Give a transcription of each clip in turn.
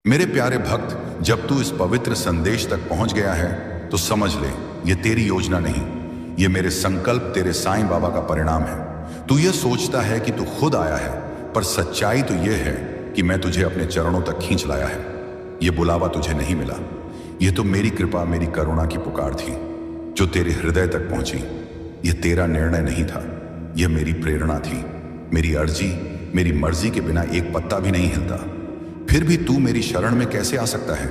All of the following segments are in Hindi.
मेरे प्यारे भक्त, जब तू इस पवित्र संदेश तक पहुंच गया है तो समझ ले, ये तेरी योजना नहीं, ये मेरे संकल्प तेरे साईं बाबा का परिणाम है। तू ये सोचता है कि तू खुद आया है, पर सच्चाई तो ये है कि मैं तुझे अपने चरणों तक खींच लाया है। ये बुलावा तुझे नहीं मिला, ये तो मेरी कृपा, मेरी करुणा की पुकार थी जो तेरे हृदय तक पहुंची। ये तेरा निर्णय नहीं था, यह मेरी प्रेरणा थी। मेरी अर्जी, मेरी मर्जी के बिना एक पत्ता भी नहीं हिलता। फिर भी तू मेरी शरण में कैसे आ सकता है?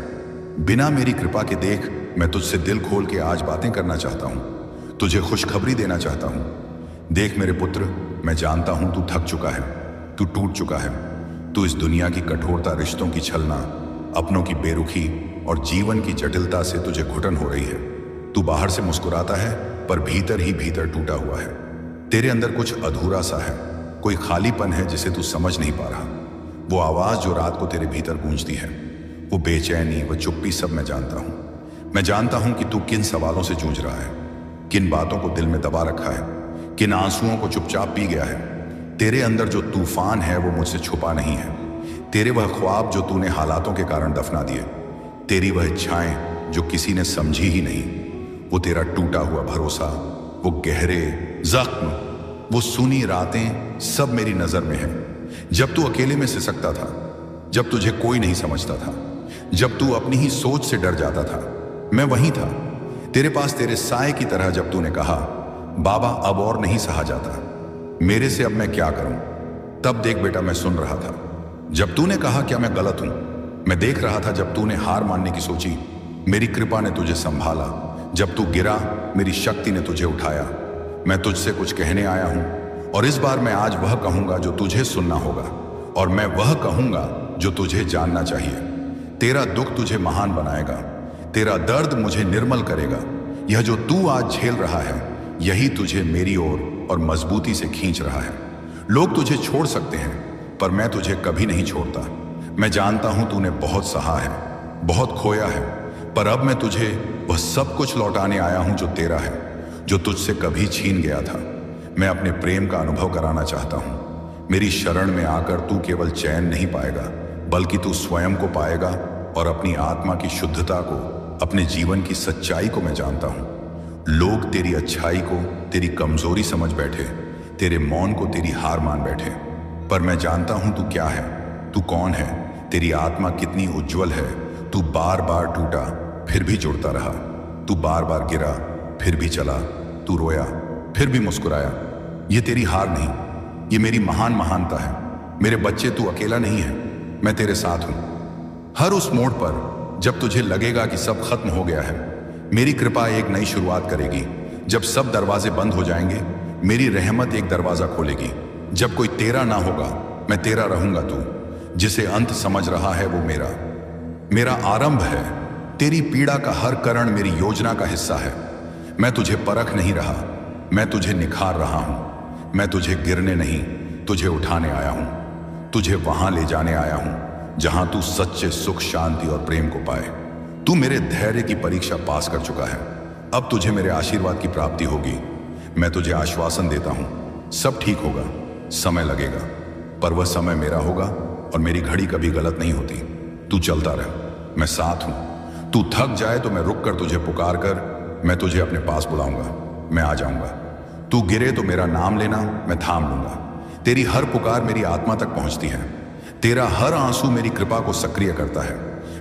बिना मेरी कृपा के देख, मैं तुझसे दिल खोल के आज बातें करना चाहता हूं, तुझे खुशखबरी देना चाहता हूं। देख मेरे पुत्र, मैं जानता हूं तू थक चुका है, तू टूट चुका है। तू इस दुनिया की कठोरता, रिश्तों की छलना, अपनों की बेरुखी और जीवन की जटिलता से तुझे घुटन हो रही है। तू बाहर से मुस्कुराता है, पर भीतर ही भीतर टूटा हुआ है। तेरे अंदर कुछ अधूरा सा है, कोई खालीपन है जिसे तू समझ नहीं पा रहा। वो आवाज जो रात को तेरे भीतर गूंजती है, वो बेचैनी, वो चुप्पी, सब मैं जानता हूं। मैं जानता हूं कि तू किन सवालों से जूझ रहा है, किन बातों को दिल में दबा रखा है, किन आंसुओं को चुपचाप पी गया है। तेरे अंदर जो तूफान है वो मुझसे छुपा नहीं है। तेरे वह ख्वाब जो तूने हालातों के कारण दफना दिए, तेरी वह इच्छाएं जो किसी ने समझी ही नहीं, वो तेरा टूटा हुआ भरोसा, वो गहरे जख्म, वो सुनी रातें, सब मेरी नजर में है। जब तू अकेले में सिसकता था, जब तुझे कोई नहीं समझता था, जब तू अपनी ही सोच से डर जाता था, मैं वहीं था तेरे पास, तेरे साए की तरह। जब तूने कहा, बाबा अब और नहीं सहा जाता, मेरे से अब मैं क्या करूं, तब देख बेटा मैं सुन रहा था। जब तूने कहा क्या मैं गलत हूं, मैं देख रहा था। जब तूने हार मानने की सोची, मेरी कृपा ने तुझे संभाला। जब तू गिरा, मेरी शक्ति ने तुझे उठाया। मैं तुझसे कुछ कहने आया हूं, और इस बार मैं आज वह कहूंगा जो तुझे सुनना होगा, और मैं वह कहूंगा जो तुझे जानना चाहिए। तेरा दुख तुझे महान बनाएगा, तेरा दर्द मुझे निर्मल करेगा। यह जो तू आज झेल रहा है, यही तुझे मेरी ओर और मजबूती से खींच रहा है। लोग तुझे छोड़ सकते हैं, पर मैं तुझे कभी नहीं छोड़ता। मैं जानता हूं तूने बहुत सहा है, बहुत खोया है, पर अब मैं तुझे वह सब कुछ लौटाने आया हूं जो तेरा है, जो तुझसे कभी छीन गया था। मैं अपने प्रेम का अनुभव कराना चाहता हूं। मेरी शरण में आकर तू केवल चैन नहीं पाएगा, बल्कि तू स्वयं को पाएगा, और अपनी आत्मा की शुद्धता को, अपने जीवन की सच्चाई को मैं जानता हूं। लोग तेरी अच्छाई को तेरी कमजोरी समझ बैठे, तेरे मौन को तेरी हार मान बैठे, पर मैं जानता हूं तू क्या है, तू कौन है, तेरी आत्मा कितनी उज्जवल है। तू बार बार टूटा, फिर भी जुड़ता रहा। तू बार बार गिरा, फिर भी चला। तू रोया, फिर भी मुस्कुराया। ये तेरी हार नहीं, ये मेरी महान महानता है। मेरे बच्चे, तू अकेला नहीं है, मैं तेरे साथ हूं। हर उस मोड़ पर जब तुझे लगेगा कि सब खत्म हो गया है, मेरी कृपा एक नई शुरुआत करेगी। जब सब दरवाजे बंद हो जाएंगे, मेरी रहमत एक दरवाजा खोलेगी। जब कोई तेरा ना होगा, मैं तेरा रहूंगा। तू जिसे अंत समझ रहा है, वो मेरा आरंभ है। तेरी पीड़ा का हर करण मेरी योजना का हिस्सा है। मैं तुझे परख नहीं रहा, मैं तुझे निखार रहा हूं। मैं तुझे गिरने नहीं, तुझे उठाने आया हूं। तुझे वहां ले जाने आया हूं जहां तू सच्चे सुख, शांति और प्रेम को पाए। तू मेरे धैर्य की परीक्षा पास कर चुका है, अब तुझे मेरे आशीर्वाद की प्राप्ति होगी। मैं तुझे आश्वासन देता हूं, सब ठीक होगा। समय लगेगा, पर वह समय मेरा होगा, और मेरी घड़ी कभी गलत नहीं होती। तू चलता रह, मैं साथ हूं। तू थक जाए तो मैं रुक कर तुझे पुकार कर मैं तुझे अपने पास बुलाऊंगा, मैं आ जाऊंगा। तू गिरे तो मेरा नाम लेना, मैं थाम लूंगा। तेरी हर पुकार मेरी आत्मा तक पहुंचती है, तेरा हर आंसू मेरी कृपा को सक्रिय करता है।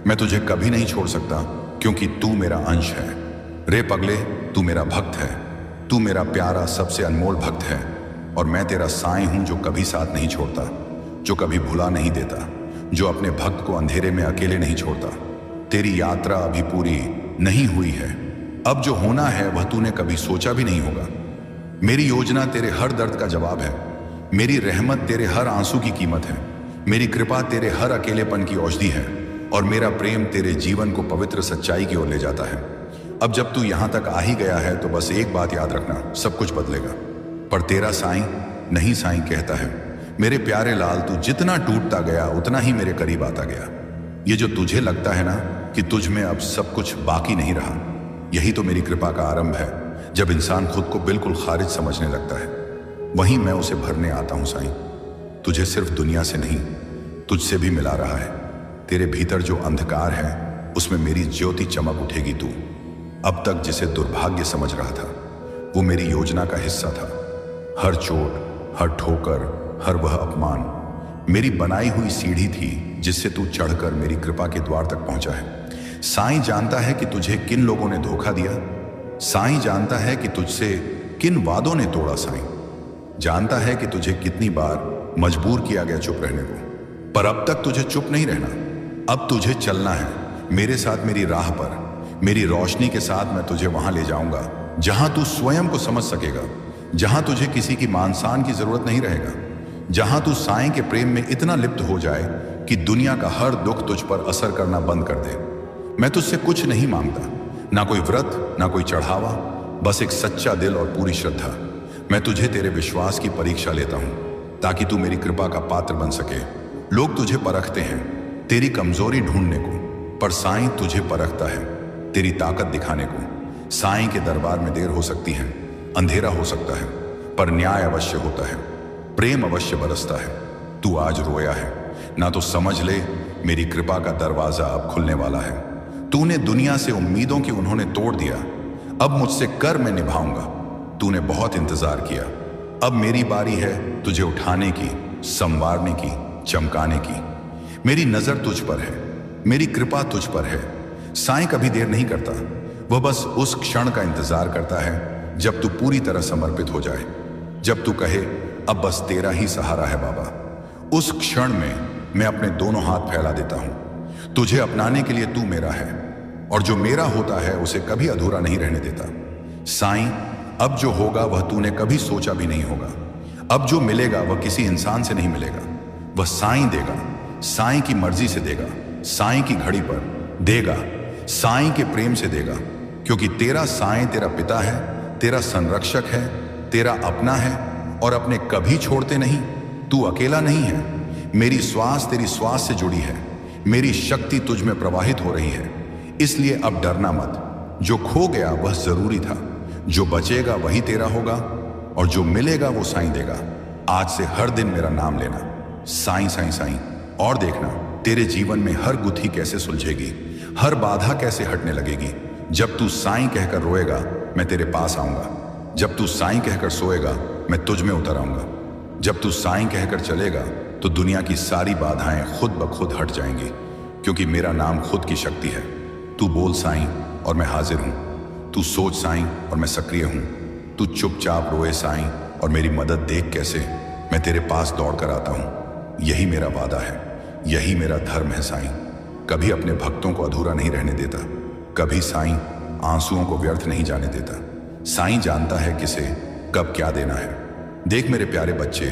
मैं तुझे कभी नहीं छोड़ सकता, क्योंकि तू मेरा अंश है। रे पगले, तू मेरा भक्त है, तू मेरा प्यारा, सबसे अनमोल भक्त है। और मैं तेरा साईं हूं जो कभी साथ नहीं छोड़ता, जो कभी भुला नहीं देता, जो अपने भक्त को अंधेरे में अकेले नहीं छोड़ता। तेरी यात्रा अभी पूरी नहीं हुई है, अब जो होना है वह तूने कभी सोचा भी नहीं होगा। मेरी योजना तेरे हर दर्द का जवाब है, मेरी रहमत तेरे हर आंसू की कीमत है, मेरी कृपा तेरे हर अकेलेपन की औषधि है, और मेरा प्रेम तेरे जीवन को पवित्र सच्चाई की ओर ले जाता है। अब जब तू यहां तक आ ही गया है, तो बस एक बात याद रखना, सब कुछ बदलेगा। पर तेरा साईं नहीं, साईं कहता है, मेरे प्यारे लाल, तू जितना टूटता गया उतना ही मेरे करीब आता गया। ये जो तुझे लगता है ना कि तुझ में अब सब कुछ बाकी नहीं रहा, यही तो मेरी कृपा का आरंभ है। जब इंसान खुद को बिल्कुल खारिज समझने लगता है, वहीं मैं उसे भरने आता हूं। साईं तुझे सिर्फ दुनिया से नहीं, तुझसे भी मिला रहा है। तेरे भीतर जो अंधकार है उसमें मेरी ज्योति चमक उठेगी। तू अब तक जिसे दुर्भाग्य समझ रहा था वो मेरी योजना का हिस्सा था। हर चोट, हर ठोकर, हर वह अपमान मेरी बनाई हुई सीढ़ी थी जिससे तू चढ़कर मेरी कृपा के द्वार तक पहुंचा है। साईं जानता है कि तुझे किन लोगों ने धोखा दिया। साईं जानता है कि तुझसे किन वादों ने तोड़ा। साईं जानता है कि तुझे कितनी बार मजबूर किया गया चुप रहने को, पर अब तक तुझे चुप नहीं रहना। अब तुझे चलना है मेरे साथ, मेरी राह पर। मेरी रोशनी के साथ मैं तुझे वहां ले जाऊंगा जहां तू स्वयं को समझ सकेगा, जहां तुझे किसी की मानसान की जरूरत नहीं रहेगा, जहां तू साईं के प्रेम में इतना लिप्त हो जाए कि दुनिया का हर दुख तुझ पर असर करना बंद कर दे। मैं तुझसे कुछ नहीं मांगता, ना कोई व्रत, ना कोई चढ़ावा, बस एक सच्चा दिल और पूरी श्रद्धा। मैं तुझे तेरे विश्वास की परीक्षा लेता हूं ताकि तू मेरी कृपा का पात्र बन सके। लोग तुझे परखते हैं तेरी कमजोरी ढूंढने को, पर साईं तुझे परखता है तेरी ताकत दिखाने को। साईं के दरबार में देर हो सकती है, अंधेरा हो सकता है, पर न्याय अवश्य होता है, प्रेम अवश्य बरसता है। तू आज रोया है ना, तो समझ ले मेरी कृपा का दरवाजा अब खुलने वाला है। तूने दुनिया से उम्मीदों की उन्होंने तोड़ दिया, अब मुझसे कर मैं निभाऊंगा। तूने बहुत इंतजार किया, अब मेरी बारी है तुझे उठाने की, संवारने की, चमकाने की। मेरी नजर तुझ पर है, मेरी कृपा तुझ पर है। साईं कभी देर नहीं करता, वह बस उस क्षण का इंतजार करता है जब तू पूरी तरह समर्पित हो जाए, जब तू कहे अब बस तेरा ही सहारा है बाबा। उस क्षण में मैं अपने दोनों हाथ फैला देता हूं। तुझे अपनाने के लिए तू मेरा है, और जो मेरा होता है उसे कभी अधूरा नहीं रहने देता। साईं अब जो होगा वह तूने कभी सोचा भी नहीं होगा। अब जो मिलेगा वह किसी इंसान से नहीं मिलेगा, वह साईं देगा, साईं की मर्जी से देगा, साईं की घड़ी पर देगा, साईं के प्रेम से देगा। क्योंकि तेरा साईं तेरा पिता है, तेरा संरक्षक है, तेरा अपना है, और अपने कभी छोड़ते नहीं। तू अकेला नहीं है, मेरी श्वास तेरी श्वास से जुड़ी है, मेरी शक्ति तुझ में प्रवाहित हो रही है। इसलिए अब डरना मत। जो खो गया वह जरूरी था, जो बचेगा वही तेरा होगा, और जो मिलेगा वो साईं देगा। आज से हर दिन मेरा नाम लेना, साईं साईं साईं, और देखना तेरे जीवन में हर गुत्थी कैसे सुलझेगी, हर बाधा कैसे हटने लगेगी। जब तू साईं कहकर रोएगा मैं तेरे पास आऊंगा, जब तू साईं कहकर सोएगा मैं तुझ में उतर आऊंगा, जब तू साईं कहकर चलेगा तो दुनिया की सारी बाधाएं खुद ब खुद हट जाएंगी, क्योंकि मेरा नाम खुद की शक्ति है। तू बोल साईं और मैं हाजिर हूं, तू सोच साईं और मैं सक्रिय हूं, तू चुपचाप रोए साईं और मेरी मदद देख कैसे मैं तेरे पास दौड़ कर आता हूं। यही मेरा वादा है, यही मेरा धर्म है। साईं कभी अपने भक्तों को अधूरा नहीं रहने देता, कभी साईं आंसुओं को व्यर्थ नहीं जाने देता। साईं जानता है किसे कब क्या देना है। देख मेरे प्यारे बच्चे,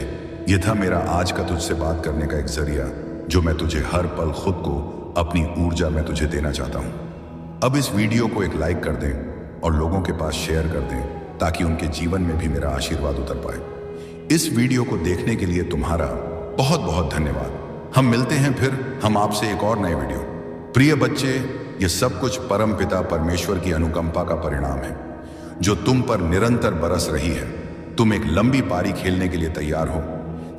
यह था मेरा आज का तुझसे बात करने का एक जरिया, जो मैं तुझे हर पल खुद को, अपनी ऊर्जा में तुझे देना चाहता हूं। अब इस वीडियो को एक लाइक कर दें और लोगों के पास शेयर कर दें, ताकि उनके जीवन में भी मेरा आशीर्वाद उतर पाए। इस वीडियो को देखने के लिए तुम्हारा बहुत बहुत धन्यवाद। हम मिलते हैं फिर हम आपसे एक और नए वीडियो। प्रिय बच्चे, यह सब कुछ परम पिता परमेश्वर की अनुकंपा का परिणाम है, जो तुम पर निरंतर बरस रही है। तुम एक लंबी पारी खेलने के लिए तैयार हो,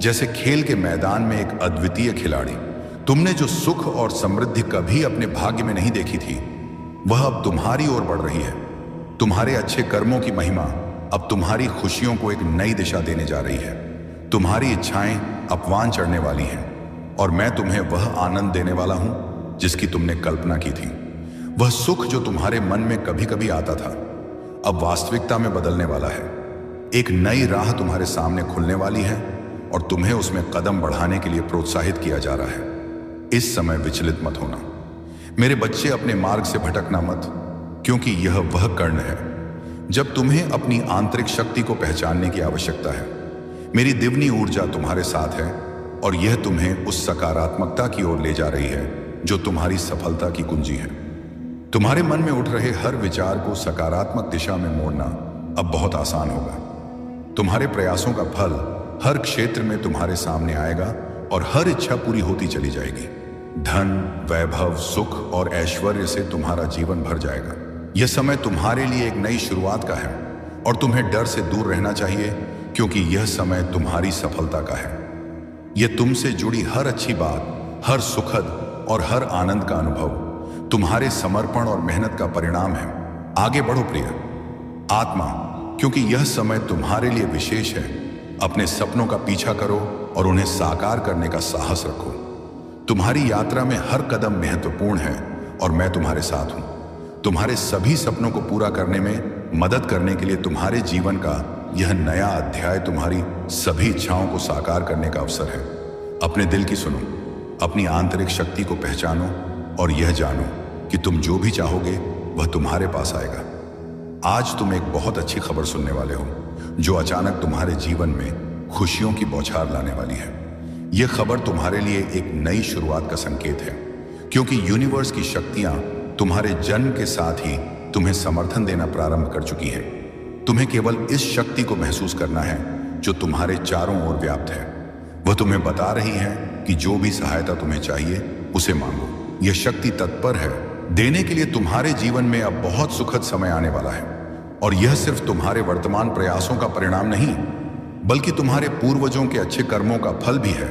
जैसे खेल के मैदान में एक अद्वितीय खिलाड़ी। तुमने जो सुख और समृद्धि कभी अपने भाग्य में नहीं देखी थी, वह अब तुम्हारी ओर बढ़ रही है। तुम्हारे अच्छे कर्मों की महिमा अब तुम्हारी खुशियों को एक नई दिशा देने जा रही है। तुम्हारी इच्छाएं अपवान चढ़ने वाली हैं, और मैं तुम्हें वह आनंद देने वाला हूं जिसकी तुमने कल्पना की थी। वह सुख जो तुम्हारे मन में कभी कभी आता था, अब वास्तविकता में बदलने वाला है। एक नई राह तुम्हारे सामने खुलने वाली है, और तुम्हें उसमें कदम बढ़ाने के लिए प्रोत्साहित किया जा रहा है। इस समय विचलित मत होना मेरे बच्चे, अपने मार्ग से भटकना मत, क्योंकि यह वह कर्ण है जब तुम्हें अपनी आंतरिक शक्ति को पहचानने की आवश्यकता है। मेरी दिव्नी ऊर्जा तुम्हारे साथ है, और यह तुम्हें उस सकारात्मकता की ओर ले जा रही है जो तुम्हारी सफलता की कुंजी है। तुम्हारे मन में उठ रहे हर विचार को सकारात्मक दिशा में मोड़ना अब बहुत आसान होगा। तुम्हारे प्रयासों का फल हर क्षेत्र में तुम्हारे सामने आएगा, और हर इच्छा पूरी होती चली जाएगी। धन, वैभव, सुख और ऐश्वर्य से तुम्हारा जीवन भर जाएगा। यह समय तुम्हारे लिए एक नई शुरुआत का है, और तुम्हें डर से दूर रहना चाहिए, क्योंकि यह समय तुम्हारी सफलता का है। यह तुमसे जुड़ी हर अच्छी बात, हर सुखद और हर आनंद का अनुभव तुम्हारे समर्पण और मेहनत का परिणाम है। आगे बढ़ो प्रिय आत्मा, क्योंकि यह समय तुम्हारे लिए विशेष है। अपने सपनों का पीछा करो और उन्हें साकार करने का साहस रखो। तुम्हारी यात्रा में हर कदम महत्वपूर्ण है और मैं तुम्हारे साथ हूं। तुम्हारे सभी सपनों को पूरा करने में मदद करने के लिए तुम्हारे जीवन का यह नया अध्याय तुम्हारी सभी इच्छाओं को साकार करने का अवसर है। अपने दिल की सुनो, अपनी आंतरिक शक्ति को पहचानो और यह जानो कि तुम जो भी चाहोगे वह तुम्हारे पास आएगा। आज तुम एक बहुत अच्छी खबर सुनने वाले हो जो अचानक तुम्हारे जीवन में खुशियों की बौछार लाने वाली है। यह खबर तुम्हारे लिए एक नई शुरुआत का संकेत है, क्योंकि यूनिवर्स की शक्तियां तुम्हारे जन्म के साथ ही तुम्हें समर्थन देना प्रारंभ कर चुकी हैं। तुम्हें केवल इस शक्ति को महसूस करना है जो तुम्हारे चारों ओर व्याप्त है। वह तुम्हें बता रही है कि जो भी सहायता तुम्हें चाहिए उसे मांगो। यह शक्ति तत्पर है देने के लिए। तुम्हारे जीवन में अब बहुत सुखद समय आने वाला है और यह सिर्फ तुम्हारे वर्तमान प्रयासों का परिणाम नहीं, बल्कि तुम्हारे पूर्वजों के अच्छे कर्मों का फल भी है।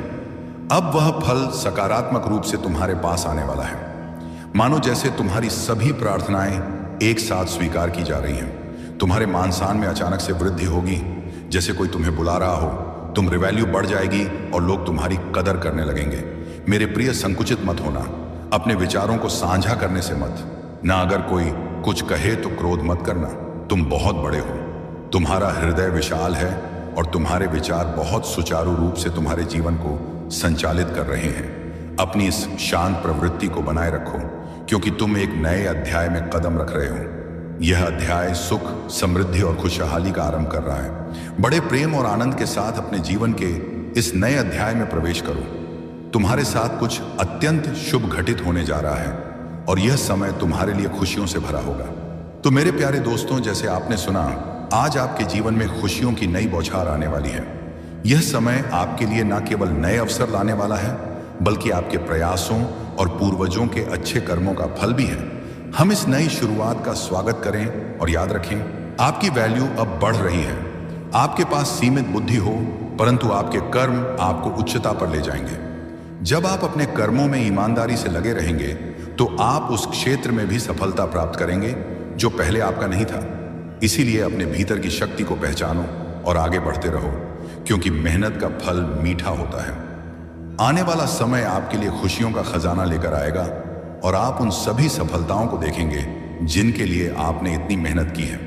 अब वह फल सकारात्मक रूप से तुम्हारे पास आने वाला है, मानो जैसे तुम्हारी सभी प्रार्थनाएं एक साथ स्वीकार की जा रही हैं। तुम्हारे मान सम्मान में अचानक से वृद्धि होगी, जैसे कोई तुम्हें बुला रहा हो। तुम वैल्यू बढ़ जाएगी और लोग तुम्हारी कदर करने लगेंगे। मेरे प्रिय, संकुचित मत होना। अपने विचारों को साझा करने से मत। ना अगर कोई कुछ कहे तो क्रोध मत करना। तुम बहुत बड़े हो, तुम्हारा हृदय विशाल है और तुम्हारे विचार बहुत सुचारू रूप से तुम्हारे जीवन को संचालित कर रहे हैं। अपनी इस शांत प्रवृत्ति को बनाए रखो, क्योंकि तुम एक नए अध्याय में कदम रख रहे हो। यह अध्याय सुख, समृद्धि और खुशहाली का आरंभ कर रहा है। बड़े प्रेम और आनंद के साथ अपने जीवन के इस नए अध्याय में प्रवेश करो। तुम्हारे साथ कुछ अत्यंत शुभ घटित होने जा रहा है और यह समय तुम्हारे लिए खुशियों से भरा होगा। तो मेरे प्यारे दोस्तों, जैसे आपने सुना, आज आपके जीवन में खुशियों की नई बौछार आने वाली है। यह समय आपके लिए न केवल नए अवसर लाने वाला है, बल्कि आपके प्रयासों और पूर्वजों के अच्छे कर्मों का फल भी है। हम इस नई शुरुआत का स्वागत करें और याद रखें, आपकी वैल्यू अब बढ़ रही है। आपके पास सीमित बुद्धि हो, परंतु आपके कर्म आपको उच्चता पर ले जाएंगे। जब आप अपने कर्मों में ईमानदारी से लगे रहेंगे तो आप उस क्षेत्र में भी सफलता प्राप्त करेंगे जो पहले आपका नहीं था। इसीलिए अपने भीतर की शक्ति को पहचानो और आगे बढ़ते रहो, क्योंकि मेहनत का फल मीठा होता है। आने वाला समय आपके लिए खुशियों का खजाना लेकर आएगा और आप उन सभी सफलताओं को देखेंगे जिनके लिए आपने इतनी मेहनत की है।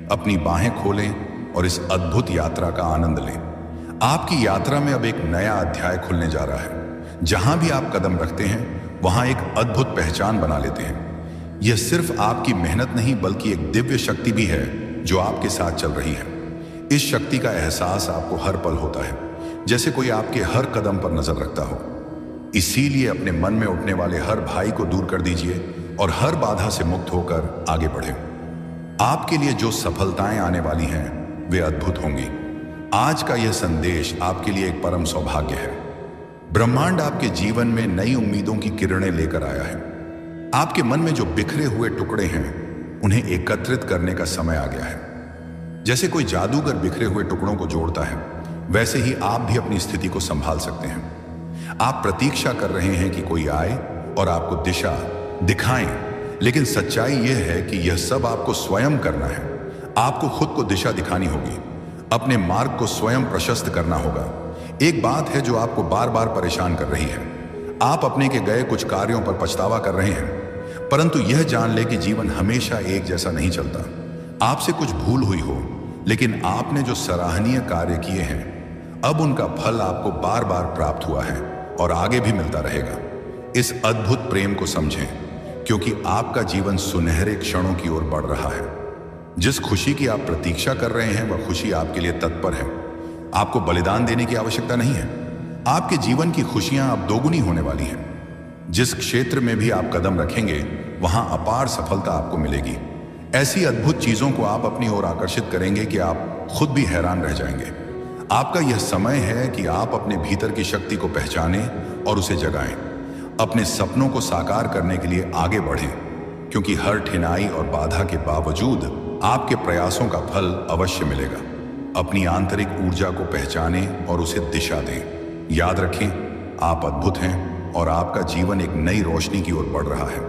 अपनी बाहें खोलें और इस अद्भुत यात्रा का आनंद लें। आपकी यात्रा में अब एक नया अध्याय खुलने जा रहा है। जहां भी आप कदम रखते हैं वहां एक अद्भुत पहचान बना लेते हैं। यह सिर्फ आपकी मेहनत नहीं, बल्कि एक दिव्य शक्ति भी है जो आपके साथ चल रही है। इस शक्ति का एहसास आपको हर पल होता है, जैसे कोई आपके हर कदम पर नजर रखता हो। इसीलिए अपने मन में उठने वाले हर भय को दूर कर दीजिए और हर बाधा से मुक्त होकर आगे बढ़ें। आपके लिए जो सफलताएं आने वाली हैं वे अद्भुत होंगी। आज का यह संदेश आपके लिए एक परम सौभाग्य है। ब्रह्मांड आपके जीवन में नई उम्मीदों की किरणें लेकर आया है। आपके मन में जो बिखरे हुए टुकड़े हैं उन्हें एकत्रित करने का समय आ गया है। जैसे कोई जादूगर बिखरे हुए टुकड़ों को जोड़ता है, वैसे ही आप भी अपनी स्थिति को संभाल सकते हैं। आप प्रतीक्षा कर रहे हैं कि कोई आए और आपको दिशा दिखाएं, लेकिन सच्चाई यह है कि यह सब आपको स्वयं करना है। आपको खुद को दिशा दिखानी होगी, अपने मार्ग को स्वयं प्रशस्त करना होगा। एक बात है जो आपको बार बार परेशान कर रही है। आप अपने के गए कुछ कार्यों पर पछतावा कर रहे हैं, परंतु यह जान ले कि जीवन हमेशा एक जैसा नहीं चलता। आपसे कुछ भूल हुई हो, लेकिन आपने जो सराहनीय कार्य किए हैं, अब उनका फल आपको बार बार प्राप्त हुआ है और आगे भी मिलता रहेगा। इस अद्भुत प्रेम को समझें, क्योंकि आपका जीवन सुनहरे क्षणों की ओर बढ़ रहा है। जिस खुशी की आप प्रतीक्षा कर रहे हैं वह खुशी आपके लिए तत्पर है। आपको बलिदान देने की आवश्यकता नहीं है। आपके जीवन की खुशियां अब दोगुनी होने वाली हैं। जिस क्षेत्र में भी आप कदम रखेंगे वहां अपार सफलता आपको मिलेगी। ऐसी अद्भुत चीजों को आप अपनी ओर आकर्षित करेंगे कि आप खुद भी हैरान रह जाएंगे। आपका यह समय है कि आप अपने भीतर की शक्ति को पहचानें और उसे जगाएं। अपने सपनों को साकार करने के लिए आगे बढ़ें, क्योंकि हर ठिनाई और बाधा के बावजूद आपके प्रयासों का फल अवश्य मिलेगा। अपनी आंतरिक ऊर्जा को पहचानें और उसे दिशा दें। याद रखें, आप अद्भुत हैं और आपका जीवन एक नई रोशनी की ओर बढ़ रहा है।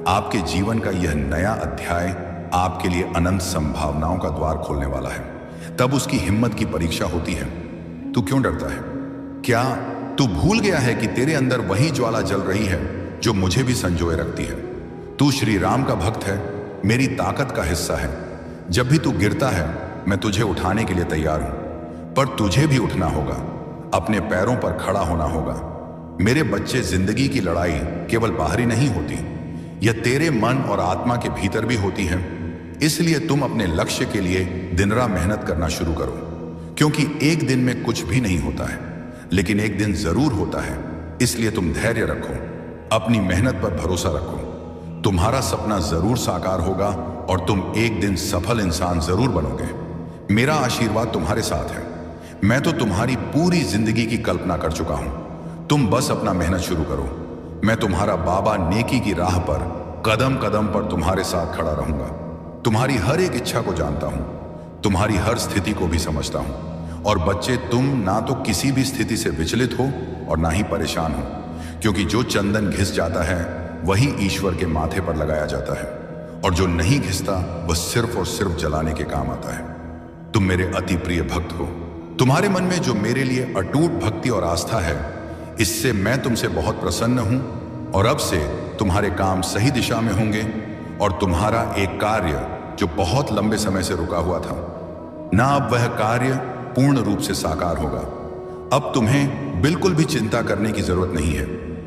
आपके जीवन का यह नया अध्याय आपके लिए अनंत संभावनाओं का द्वार खोलने वाला है। तब उसकी हिम्मत की परीक्षा होती है। तू क्यों डरता है? क्या तू भूल गया है कि तेरे अंदर वही ज्वाला जल रही है जो मुझे भी संजोए रखती है? तू श्री राम का भक्त है, मेरी ताकत का हिस्सा है। जब भी तू गिरता है मैं तुझे उठाने के लिए तैयार हूं, पर तुझे भी उठना होगा, अपने पैरों पर खड़ा होना होगा। मेरे बच्चे, जिंदगी की लड़ाई केवल बाहरी नहीं होती, यह तेरे मन और आत्मा के भीतर भी होती है। इसलिए तुम अपने लक्ष्य के लिए दिन रात मेहनत करना शुरू करो, क्योंकि एक दिन में कुछ भी नहीं होता है, लेकिन एक दिन जरूर होता है। इसलिए तुम धैर्य रखो, अपनी मेहनत पर भरोसा रखो। तुम्हारा सपना जरूर साकार होगा और तुम एक दिन सफल इंसान जरूर बनोगे। मेरा आशीर्वाद तुम्हारे साथ है। मैं तो तुम्हारी पूरी जिंदगी की कल्पना कर चुका हूं। तुम बस अपना मेहनत शुरू करो। मैं तुम्हारा बाबा नेकी की राह पर कदम कदम पर तुम्हारे साथ खड़ा रहूंगा। तुम्हारी हर एक इच्छा को जानता हूं, तुम्हारी हर स्थिति को भी समझता हूं। और बच्चे, तुम ना तो किसी भी स्थिति से विचलित हो और ना ही परेशान हो, क्योंकि जो चंदन घिस जाता है वही ईश्वर के माथे पर लगाया जाता है, और जो नहीं घिसता वह सिर्फ और सिर्फ जलाने के काम आता है। तुम मेरे अति प्रिय भक्त हो। तुम्हारे मन में जो मेरे लिए अटूट भक्ति और आस्था है, इससे मैं तुमसे बहुत प्रसन्न हूं। और अब से तुम्हारे काम सही दिशा में होंगे, और तुम्हारा एक कार्य जो बहुत लंबे समय से रुका हुआ था ना, अब वह कार्य पूर्ण रूप से साकार होगा। अब तुम्हें बिल्कुल भी चिंता करने की जरूरत नहीं है,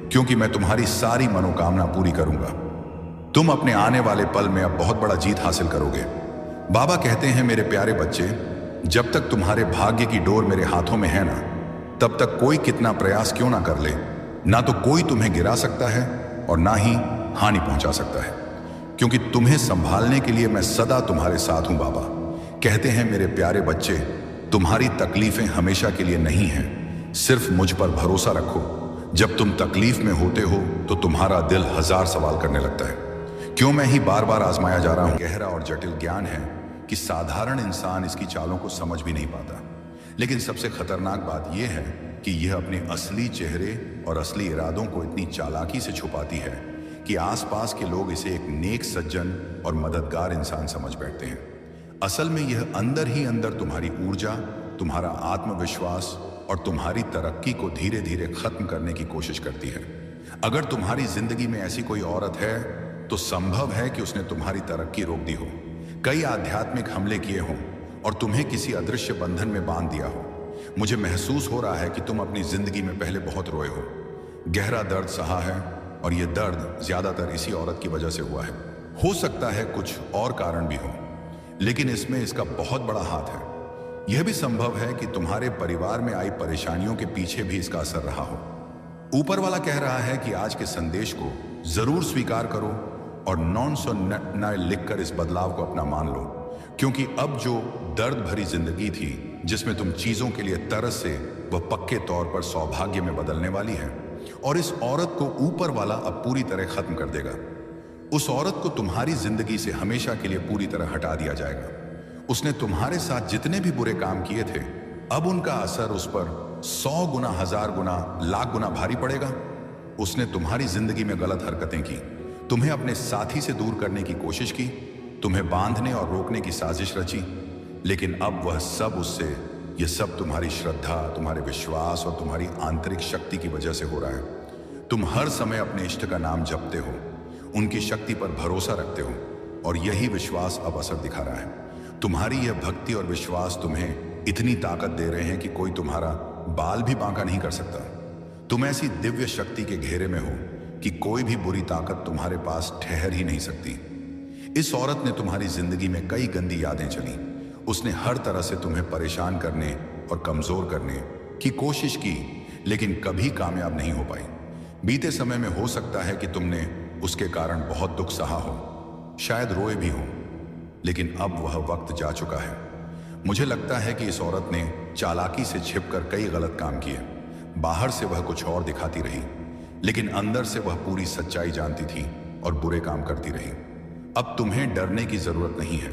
क्योंकि मैं तुम्हारी सारी मनोकामना पूरी करूंगा। तुम अपने आने वाले पल में अब बहुत बड़ा जीत हासिल करोगे। बाबा कहते हैं, मेरे प्यारे बच्चे, जब तक तुम्हारे भाग्य की डोर मेरे हाथों में है ना, तब तक कोई कितना प्रयास क्यों ना कर ले, ना तो कोई तुम्हें गिरा सकता है और ना ही हानि पहुंचा सकता है, क्योंकि तुम्हें संभालने के लिए मैं सदा तुम्हारे साथ हूं। बाबा कहते हैं, मेरे प्यारे बच्चे, तुम्हारी तकलीफें हमेशा के लिए नहीं हैं, सिर्फ मुझ पर भरोसा रखो। जब तुम तकलीफ में होते हो तो तुम्हारा दिल हजार सवाल करने लगता है, क्यों मैं ही बार बार आजमाया जा रहा हूं। गहरा और जटिल ज्ञान है कि साधारण इंसान इसकी चालों को समझ भी नहीं पाता। लेकिन सबसे खतरनाक बात यह है कि यह अपने असली चेहरे और असली इरादों को इतनी चालाकी से छुपाती है कि आसपास के लोग इसे एक नेक सज्जन और मददगार इंसान समझ बैठते हैं। असल में यह अंदर ही अंदर तुम्हारी ऊर्जा, तुम्हारा आत्मविश्वास और तुम्हारी तरक्की को धीरे धीरे खत्म करने की कोशिश करती है। अगर तुम्हारी जिंदगी में ऐसी कोई औरत है तो संभव है कि उसने तुम्हारी तरक्की रोक दी हो, कई आध्यात्मिक हमले किए हों और तुम्हें किसी अदृश्य बंधन में बांध दिया हो। मुझे महसूस हो रहा है कि तुम अपनी जिंदगी में पहले बहुत रोए हो, गहरा दर्द सहा है, और यह दर्द ज्यादातर इसी औरत की वजह से हुआ है। हो सकता है कुछ और कारण भी हो, लेकिन इसमें इसका बहुत बड़ा हाथ है। यह भी संभव है कि तुम्हारे परिवार में आई परेशानियों के पीछे भी इसका असर रहा हो। ऊपर वाला कह रहा है कि आज के संदेश को जरूर स्वीकार करो और 999 लिखकर इस बदलाव को अपना मान लो, क्योंकि अब जो दर्द भरी जिंदगी थी जिसमें तुम चीजों के लिए तरस से, वह पक्के तौर पर सौभाग्य में बदलने वाली है। और इस औरत को ऊपर वाला अब पूरी तरह खत्म कर देगा। उस औरत को तुम्हारी जिंदगी से हमेशा के लिए पूरी तरह हटा दिया जाएगा। उसने तुम्हारे साथ जितने भी बुरे काम किए थे, अब उनका असर उस पर 100 गुना, 1000 गुना, लाख गुना भारी पड़ेगा। उसने तुम्हारी जिंदगी में गलत हरकतें की, तुम्हें अपने साथी से दूर करने की कोशिश की, तुम्हें बांधने और रोकने की साजिश रची, लेकिन अब वह सब उससे, यह सब तुम्हारी श्रद्धा, तुम्हारे विश्वास और तुम्हारी आंतरिक शक्ति की वजह से हो रहा है। तुम हर समय अपने इष्ट का नाम जपते हो, उनकी शक्ति पर भरोसा रखते हो, और यही विश्वास अब असर दिखा रहा है। तुम्हारी यह भक्ति और विश्वास तुम्हें इतनी ताकत दे रहे हैं कि कोई तुम्हारा बाल भी बांका नहीं कर सकता। तुम ऐसी दिव्य शक्ति के घेरे में हो कि कोई भी बुरी ताकत तुम्हारे पास ठहर ही नहीं सकती। इस औरत ने तुम्हारी जिंदगी में कई गंदी यादें चली। उसने हर तरह से तुम्हें परेशान करने और कमजोर करने की कोशिश की, लेकिन कभी कामयाब नहीं हो पाई। बीते समय में हो सकता है कि तुमने उसके कारण बहुत दुख सहा हो, शायद रोए भी हो, लेकिन अब वह वक्त जा चुका है। मुझे लगता है कि इस औरत ने चालाकी से छिपकर कई गलत काम किए। बाहर से वह कुछ और दिखाती रही, लेकिन अंदर से वह पूरी सच्चाई जानती थी और बुरे काम करती रही। अब तुम्हें डरने की जरूरत नहीं है।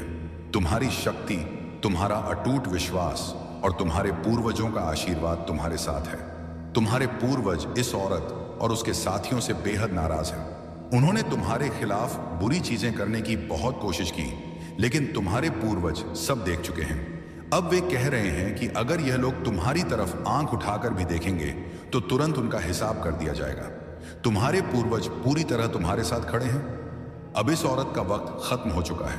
तुम्हारी शक्ति, तुम्हारा अटूट विश्वास और तुम्हारे पूर्वजों का आशीर्वाद तुम्हारे साथ है। तुम्हारे पूर्वज इस औरत और उसके साथियों से बेहद नाराज हैं। उन्होंने तुम्हारे खिलाफ बुरी चीजें करने की बहुत कोशिश की, लेकिन तुम्हारे पूर्वज सब देख चुके हैं। अब वे कह रहे हैं कि अगर यह लोग तुम्हारी तरफ आंख उठाकर भी देखेंगे तो तुरंत उनका हिसाब कर दिया जाएगा। तुम्हारे पूर्वज पूरी तरह तुम्हारे साथ खड़े हैं। अब इस औरत का वक्त खत्म हो चुका है,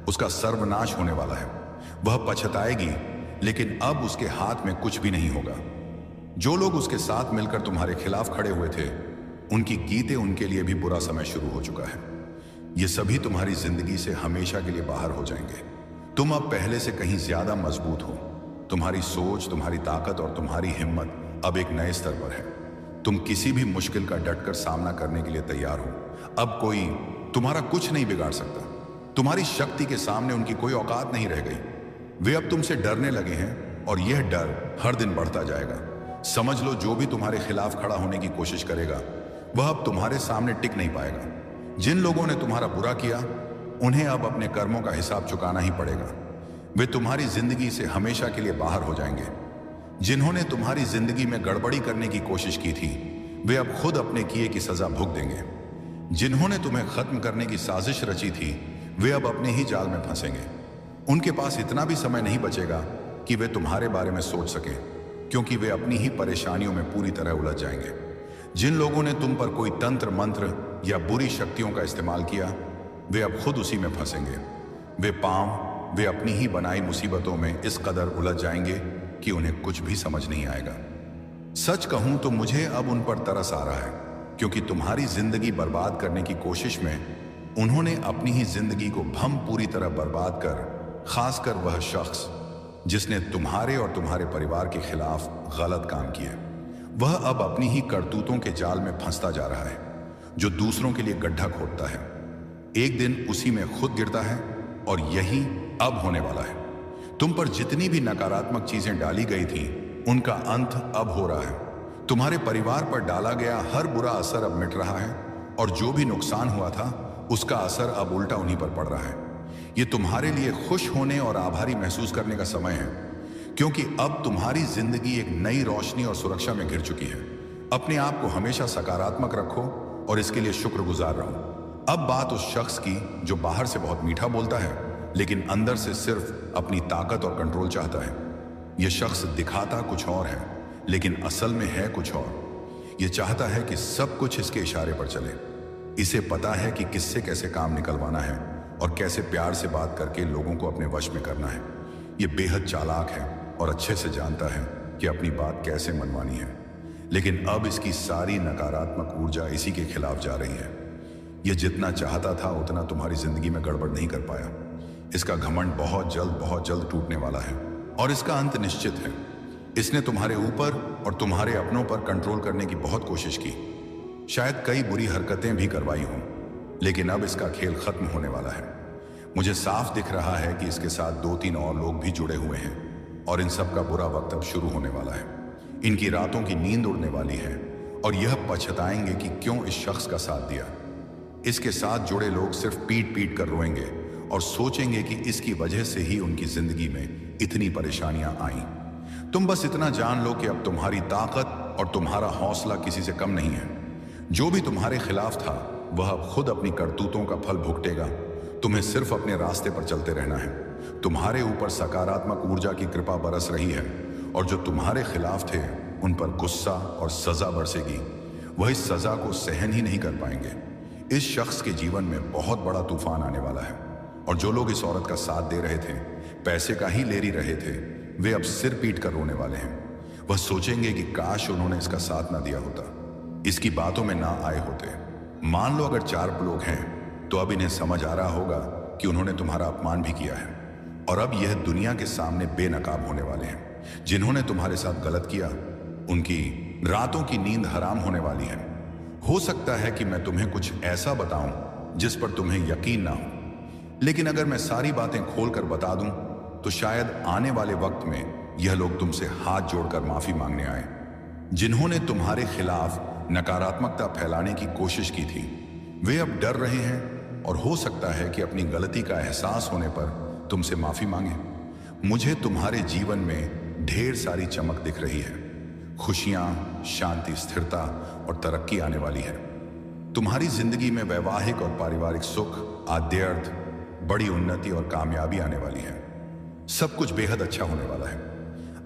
उसका सर्वनाश होने वाला है। वह पछताएगी, लेकिन अब उसके हाथ में कुछ भी नहीं होगा। जो लोग उसके साथ मिलकर तुम्हारे खिलाफ खड़े हुए थे, उनकी गीते उनके लिए भी बुरा समय शुरू हो चुका है। ये सभी तुम्हारी जिंदगी से हमेशा के लिए बाहर हो जाएंगे। तुम अब पहले से कहीं ज्यादा मजबूत हो। तुम्हारी सोच, तुम्हारी ताकत और तुम्हारी हिम्मत अब एक नए स्तर पर है। तुम किसी भी मुश्किल का डटकर सामना करने के लिए तैयार हो। अब कोई तुम्हारा कुछ नहीं बिगाड़ सकता। तुम्हारी शक्ति के सामने उनकी कोई औकात नहीं रह गई। वे अब तुमसे डरने लगे हैं और यह डर हर दिन बढ़ता जाएगा। समझ लो, जो भी तुम्हारे खिलाफ खड़ा होने की कोशिश करेगा वह अब तुम्हारे सामने टिक नहीं पाएगा। जिन लोगों ने तुम्हारा बुरा किया, उन्हें अब अपने कर्मों का हिसाब चुकाना ही पड़ेगा। वे तुम्हारी जिंदगी से हमेशा के लिए बाहर हो जाएंगे। जिन्होंने तुम्हारी जिंदगी में गड़बड़ी करने की कोशिश की थी, वे अब खुद अपने किए की सजा भुगत देंगे। जिन्होंने तुम्हें खत्म करने की साजिश रची थी, वे अब अपने ही जाल में फंसेंगे। उनके पास इतना भी समय नहीं बचेगा कि वे तुम्हारे बारे में सोच सकें, क्योंकि वे अपनी ही परेशानियों में पूरी तरह उलझ जाएंगे। जिन लोगों ने तुम पर कोई तंत्र मंत्र या बुरी शक्तियों का इस्तेमाल किया, वे अब खुद उसी में फंसेंगे। वे अपनी ही बनाई मुसीबतों में इस कदर उलझ जाएंगे कि उन्हें कुछ भी समझ नहीं आएगा। सच कहूं तो मुझे अब उन पर तरस आ रहा है, क्योंकि तुम्हारी जिंदगी बर्बाद करने की कोशिश में उन्होंने अपनी ही जिंदगी को भम पूरी तरह बर्बाद कर, खासकर वह शख्स जिसने तुम्हारे और तुम्हारे परिवार के खिलाफ गलत काम किए, वह अब अपनी ही करतूतों के जाल में फंसता जा रहा है, जो दूसरों के लिए गड्ढा खोदता है। एक दिन उसी में खुद गिरता है, और यही अब होने वाला है। तुम पर जितनी भी नकारात्मक चीजें डाली गई थी, उनका अंत अब हो रहा है। तुम्हारे परिवार पर डाला गया हर बुरा असर अब मिट रहा है, और जो भी नुकसान हुआ था उसका असर अब उल्टा उन्हीं पर पड़ रहा है। ये तुम्हारे लिए खुश होने और आभारी महसूस करने का समय है, क्योंकि अब तुम्हारी जिंदगी एक नई रोशनी और सुरक्षा में घिर चुकी है। अपने आप को हमेशा सकारात्मक रखो और इसके लिए शुक्रगुजार रहो। अब बात उस शख्स की जो बाहर से बहुत मीठा बोलता है, लेकिन अंदर से सिर्फ अपनी ताकत और कंट्रोल चाहता है। यह शख्स दिखाता कुछ और है, लेकिन असल में है कुछ और। यह चाहता है कि सब कुछ इसके इशारे पर चले। इसे पता है कि किससे कैसे काम निकलवाना है और कैसे प्यार से बात करके लोगों को अपने वश में करना है। यह बेहद चालाक है और अच्छे से जानता है कि अपनी बात कैसे मनवानी है, लेकिन अब इसकी सारी नकारात्मक ऊर्जा इसी के खिलाफ जा रही है। यह जितना चाहता था उतना तुम्हारी जिंदगी में गड़बड़ नहीं कर पाया। इसका घमंड बहुत जल्द टूटने वाला है, और इसका अंत निश्चित है। इसने तुम्हारे ऊपर और तुम्हारे अपनों पर कंट्रोल करने की बहुत कोशिश की, शायद कई बुरी हरकतें भी करवाई हों, लेकिन अब इसका खेल खत्म होने वाला है। मुझे साफ दिख रहा है कि इसके साथ 2-3 और लोग भी जुड़े हुए हैं, और इन सब का बुरा वक्त अब शुरू होने वाला है। इनकी रातों की नींद उड़ने वाली है, और यह पछताएंगे कि क्यों इस शख्स का साथ दिया। इसके साथ जुड़े लोग सिर्फ पीट पीट कर रोएंगे और सोचेंगे कि इसकी वजह से ही उनकी जिंदगी में इतनी परेशानियां आईं। तुम बस इतना जान लो कि अब तुम्हारी ताकत और तुम्हारा हौसला किसी से कम नहीं है। जो भी तुम्हारे खिलाफ था, वह अब खुद अपनी करतूतों का फल भुगतेगा। तुम्हें सिर्फ अपने रास्ते पर चलते रहना है। तुम्हारे ऊपर सकारात्मक ऊर्जा की कृपा बरस रही है, और जो तुम्हारे खिलाफ थे उन पर गुस्सा और सजा बरसेगी। वह इस सजा को सहन ही नहीं कर पाएंगे। इस शख्स के जीवन में बहुत बड़ा तूफान आने वाला है, और जो लोग इस औरत का साथ दे रहे थे, पैसे का ही लेरी रहे थे, वे अब सिर पीट कर रोने वाले हैं। वह सोचेंगे कि काश उन्होंने इसका साथ ना दिया होता, इसकी बातों में ना आए होते। मान लो अगर 4 लोग हैं, तो अब इन्हें समझ आ रहा होगा कि उन्होंने तुम्हारा अपमान भी किया है, और अब यह दुनिया के सामने बेनकाब होने वाले हैं। जिन्होंने तुम्हारे साथ गलत किया, उनकी रातों की नींद हराम होने वाली है। हो सकता है कि मैं तुम्हें कुछ ऐसा बताऊं जिस पर तुम्हें यकीन ना हो, लेकिन अगर मैं सारी बातें खोलकर बता दूं, तो शायद आने वाले वक्त में यह लोग तुमसे हाथ जोड़कर माफी मांगने आए। जिन्होंने तुम्हारे खिलाफ नकारात्मकता फैलाने की कोशिश की थी, वे अब डर रहे हैं, और हो सकता है कि अपनी गलती का एहसास होने पर तुमसे माफी मांगे। मुझे तुम्हारे जीवन में ढेर सारी चमक दिख रही है। खुशियां, शांति, स्थिरता और तरक्की आने वाली है। तुम्हारी जिंदगी में वैवाहिक और पारिवारिक सुख, आद्यर्थ, बड़ी उन्नति और कामयाबी आने वाली है। सब कुछ बेहद अच्छा होने वाला है।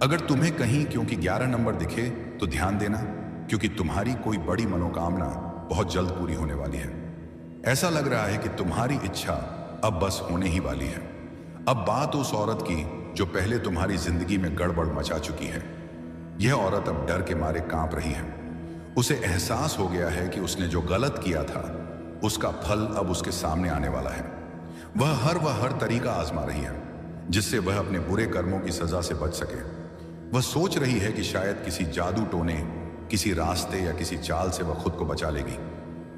अगर तुम्हें कहीं क्योंकि 11 नंबर दिखे तो ध्यान देना, क्योंकि तुम्हारी कोई बड़ी मनोकामना बहुत जल्द पूरी होने वाली है। ऐसा लग रहा है कि तुम्हारी इच्छा अब बस होने ही वाली है। अब बात उस औरत की जो पहले तुम्हारी जिंदगी में गड़बड़ मचा चुकी है। यह औरत अब डर के मारे कांप रही है। उसे एहसास हो गया है कि उसने जो गलत किया था उसका फल अब उसके सामने आने वाला है। वह हर तरीका आजमा रही है जिससे वह अपने बुरे कर्मों की सजा से बच सके। वह सोच रही है कि शायद किसी जादू टोने, किसी रास्ते या किसी चाल से वह खुद को बचा लेगी।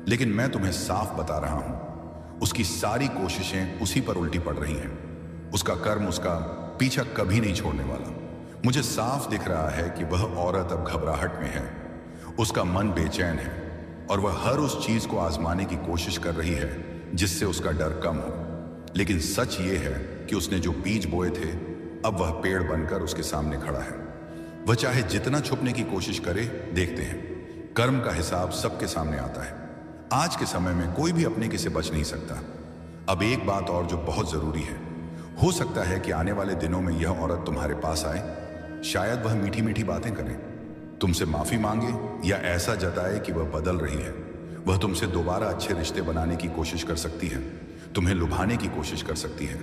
लेकिन मैं तुम्हें साफ बता रहा हूं, उसकी सारी कोशिशें उसी पर उल्टी पड़ रही हैं। उसका कर्म उसका पीछा कभी नहीं छोड़ने वाला। मुझे साफ दिख रहा है कि वह औरत अब घबराहट में है। उसका मन बेचैन है और वह हर उस चीज को आजमाने की कोशिश कर रही है जिससे उसका डर कम हो। लेकिन सच ये है कि उसने जो बीज बोए थे अब वह पेड़ बनकर उसके सामने खड़ा है। वह चाहे जितना छुपने की कोशिश करे, देखते हैं कर्म का हिसाब सबके सामने आता है। आज के समय में कोई भी अपने किसे बच नहीं सकता। अब एक बात और जो बहुत जरूरी है, हो सकता है कि आने वाले दिनों में यह औरत तुम्हारे पास आए। शायद वह मीठी मीठी बातें करे, तुमसे माफी मांगे या ऐसा जताए कि वह बदल रही है। वह तुमसे दोबारा अच्छे रिश्ते बनाने की कोशिश कर सकती है, तुम्हें लुभाने की कोशिश कर सकती है।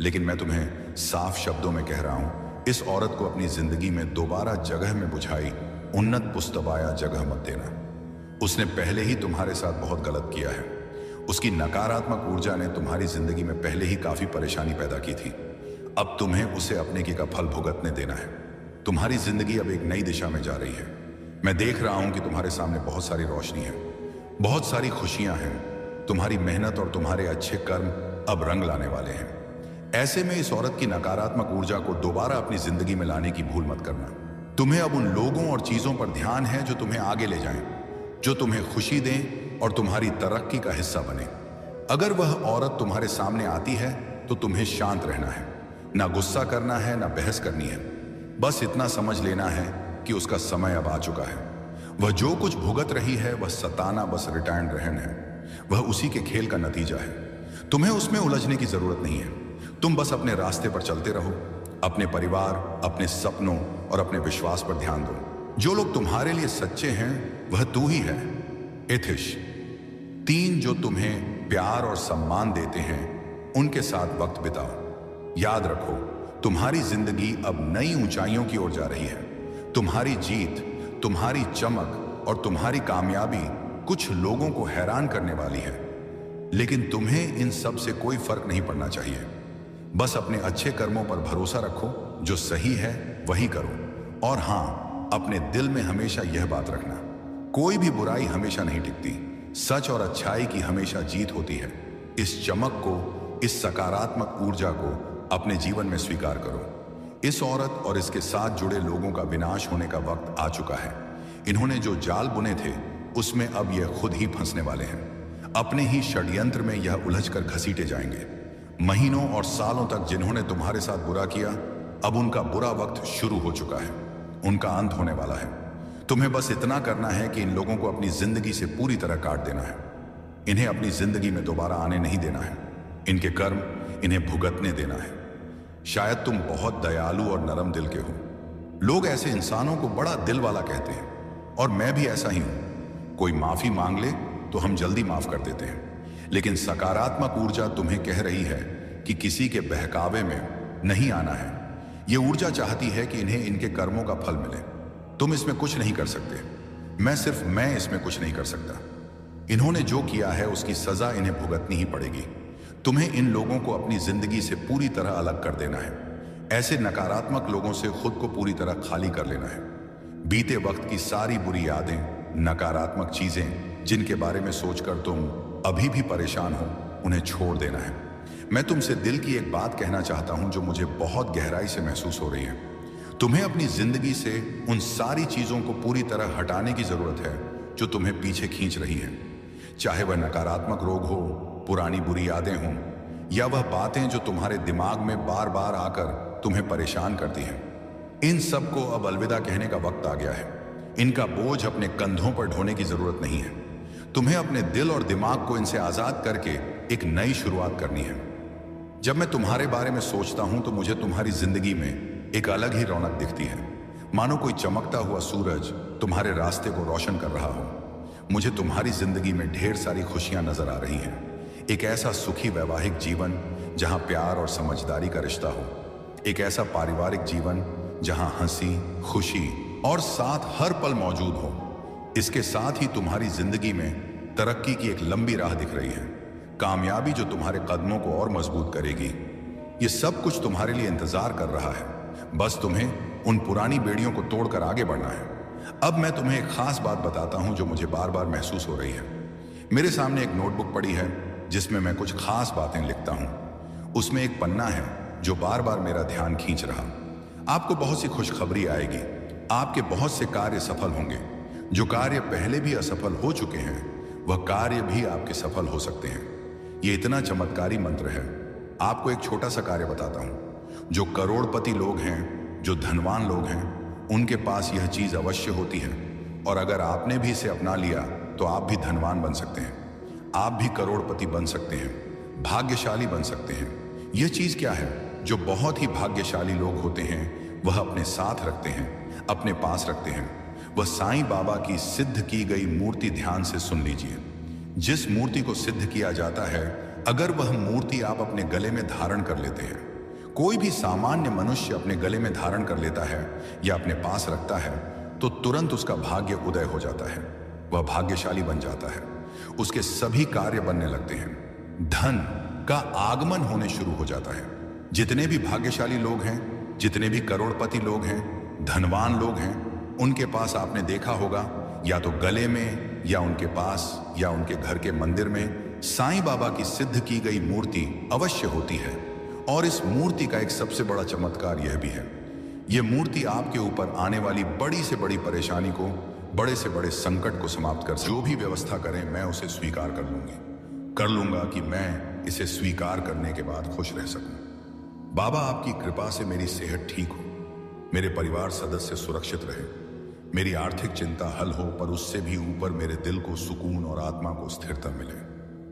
लेकिन मैं तुम्हें साफ शब्दों में कह रहा हूं, इस औरत को अपनी जिंदगी में दोबारा जगह में बुझाई उन्नत पुस्तबाया जगह मत देना। उसने पहले ही तुम्हारे साथ बहुत गलत किया है। उसकी नकारात्मक ऊर्जा ने तुम्हारी जिंदगी में पहले ही काफी परेशानी पैदा की थी। अब तुम्हें उसे अपने की का फल भुगतने देना है। तुम्हारी जिंदगी अब एक नई दिशा में जा रही है। मैं देख रहा हूं कि तुम्हारे सामने बहुत सारी रोशनी है, बहुत सारी खुशियां हैं। तुम्हारी मेहनत और तुम्हारे अच्छे कर्म अब रंग लाने वाले हैं। ऐसे में इस औरत की नकारात्मक ऊर्जा को दोबारा अपनी जिंदगी में लाने की भूल मत करना। तुम्हें अब उन लोगों और चीजों पर ध्यान है जो तुम्हें आगे ले जाएं, जो तुम्हें खुशी दें और तुम्हारी तरक्की का हिस्सा बने। अगर वह औरत तुम्हारे सामने आती है तो तुम्हें शांत रहना है, ना गुस्सा करना है, ना बहस करनी है। बस इतना समझ लेना है कि उसका समय अब आ चुका है। वह जो कुछ भुगत रही है वह सताना बस रिटायर्ड रहन है। वह उसी के खेल का नतीजा है। तुम्हें उसमें उलझने की जरूरत नहीं है। तुम बस अपने रास्ते पर चलते रहो, अपने परिवार, अपने सपनों और अपने विश्वास पर ध्यान दो। जो लोग तुम्हारे लिए सच्चे हैं वह तू ही है। एथिश 3 जो तुम्हें प्यार और सम्मान देते हैं उनके साथ वक्त बिताओ। याद रखो, तुम्हारी जिंदगी अब नई ऊंचाइयों की ओर जा रही है। तुम्हारी जीत, तुम्हारी चमक और तुम्हारी कामयाबी कुछ लोगों को हैरान करने वाली है। लेकिन तुम्हें इन सब से कोई फर्क नहीं पड़ना चाहिए। बस अपने अच्छे कर्मों पर भरोसा रखो, जो सही है वही करो। और हां, अपने दिल में हमेशा यह बात रखना, कोई भी बुराई हमेशा नहीं टिकती। सच और अच्छाई की हमेशा जीत होती है। इस चमक को, इस सकारात्मक ऊर्जा को अपने जीवन में स्वीकार करो। इस औरत और इसके साथ जुड़े लोगों का विनाश होने का वक्त आ चुका है। इन्होंने जो जाल बुने थे उसमें अब यह खुद ही फंसने वाले हैं। अपने ही षड्यंत्र में यह उलझकर घसीटे जाएंगे। महीनों और सालों तक जिन्होंने तुम्हारे साथ बुरा किया, अब उनका बुरा वक्त शुरू हो चुका है। उनका अंत होने वाला है। तुम्हें बस इतना करना है कि इन लोगों को अपनी जिंदगी से पूरी तरह काट देना है। इन्हें अपनी जिंदगी में दोबारा आने नहीं देना है। इनके कर्म इन्हें भुगतने देना है। शायद तुम बहुत दयालु और नरम दिल के हो। लोग ऐसे इंसानों को बड़ा दिल वाला कहते हैं और मैं भी ऐसा ही हूं। कोई माफी मांग ले तो हम जल्दी माफ कर देते हैं। लेकिन सकारात्मक ऊर्जा तुम्हें कह रही है कि किसी के बहकावे में नहीं आना है। यह ऊर्जा चाहती है कि इन्हें इनके कर्मों का फल मिले। तुम इसमें कुछ नहीं कर सकते। मैं इसमें कुछ नहीं कर सकता। इन्होंने जो किया है उसकी सजा इन्हें भुगतनी ही पड़ेगी। तुम्हें इन लोगों को अपनी जिंदगी से पूरी तरह अलग कर देना है। ऐसे नकारात्मक लोगों से खुद को पूरी तरह खाली कर लेना है। बीते वक्त की सारी बुरी यादें, नकारात्मक चीजें जिनके बारे में सोचकर तुम अभी भी परेशान हो, उन्हें छोड़ देना है। मैं तुमसे दिल की एक बात कहना चाहता हूं जो मुझे बहुत गहराई से महसूस हो रही है। तुम्हें अपनी जिंदगी से उन सारी चीजों को पूरी तरह हटाने की जरूरत है जो तुम्हें पीछे खींच रही हैं। चाहे वह नकारात्मक रोग हो, पुरानी बुरी यादें हों, या वह बातें जो तुम्हारे दिमाग में बार बार आकर तुम्हें परेशान करती हैं। इन सब को अब अलविदा कहने का वक्त आ गया है। इनका बोझ अपने कंधों पर ढोने की जरूरत नहीं है। तुम्हें अपने दिल और दिमाग को इनसे आजाद करके एक नई शुरुआत करनी है। जब मैं तुम्हारे बारे में सोचता हूं तो मुझे तुम्हारी जिंदगी में एक अलग ही रौनक दिखती है, मानो कोई चमकता हुआ सूरज तुम्हारे रास्ते को रोशन कर रहा हो। मुझे तुम्हारी जिंदगी में ढेर सारी खुशियां नजर आ रही हैं। एक ऐसा सुखी वैवाहिक जीवन जहां प्यार और समझदारी का रिश्ता हो, एक ऐसा पारिवारिक जीवन जहां हंसी, खुशी और साथ हर पल मौजूद हो। इसके साथ ही तुम्हारी जिंदगी में तरक्की की एक लंबी राह दिख रही है, कामयाबी जो तुम्हारे कदमों को और मजबूत करेगी। ये सब कुछ तुम्हारे लिए इंतजार कर रहा है, बस तुम्हें उन पुरानी बेड़ियों को तोड़कर आगे बढ़ना है। अब मैं तुम्हें एक खास बात बताता हूं जो मुझे बार बार महसूस हो रही है। मेरे सामने एक नोटबुक पड़ी है जिसमें मैं कुछ खास बातें लिखता हूं। उसमें एक पन्ना है जो बार बार मेरा ध्यान खींच रहा। आपको बहुत सी खुशखबरी आएगी, आपके बहुत से कार्य सफल होंगे। जो कार्य पहले भी असफल हो चुके हैं वह कार्य भी आपके सफल हो सकते हैं। यह इतना चमत्कारी मंत्र है। आपको एक छोटा सा कार्य बताता हूं। जो करोड़पति लोग हैं, जो धनवान लोग हैं, उनके पास यह चीज अवश्य होती है, और अगर आपने भी इसे अपना लिया तो आप भी धनवान बन सकते हैं, आप भी करोड़पति बन सकते हैं, भाग्यशाली बन सकते हैं। यह चीज क्या है जो बहुत ही भाग्यशाली लोग होते हैं वह अपने साथ रखते हैं, अपने पास रखते हैं? वह साईं बाबा की सिद्ध की गई मूर्ति। ध्यान से सुन लीजिए। जिस मूर्ति को सिद्ध किया जाता है, अगर वह मूर्ति आप अपने गले में धारण कर लेते हैं, कोई भी सामान्य मनुष्य अपने गले में धारण कर लेता है या अपने पास रखता है, तो तुरंत उसका भाग्य उदय हो जाता है, वह भाग्यशाली बन जाता है, उसके सभी कार्य बनने लगते हैं, धन का आगमन होने शुरू हो जाता है। जितने भी भाग्यशाली लोग हैं, जितने भी करोड़पति लोग हैं, धनवान लोग हैं, उनके पास आपने देखा होगा या तो गले में या उनके पास या उनके घर के मंदिर में साईं बाबा की सिद्ध की गई मूर्ति अवश्य होती है। और इस मूर्ति का एक सबसे बड़ा चमत्कार यह भी है, यह मूर्ति आपके ऊपर आने वाली बड़ी से बड़ी परेशानी को, बड़े से बड़े संकट को समाप्त कर, जो भी व्यवस्था करें मैं उसे स्वीकार कर लूंगा कि मैं इसे स्वीकार करने के बाद खुश रह सकूं। बाबा आपकी कृपा से मेरी सेहत ठीक हो, मेरे परिवार सदस्य सुरक्षित रहे, मेरी आर्थिक चिंता हल हो, पर उससे भी ऊपर मेरे दिल को सुकून और आत्मा को स्थिरता मिले।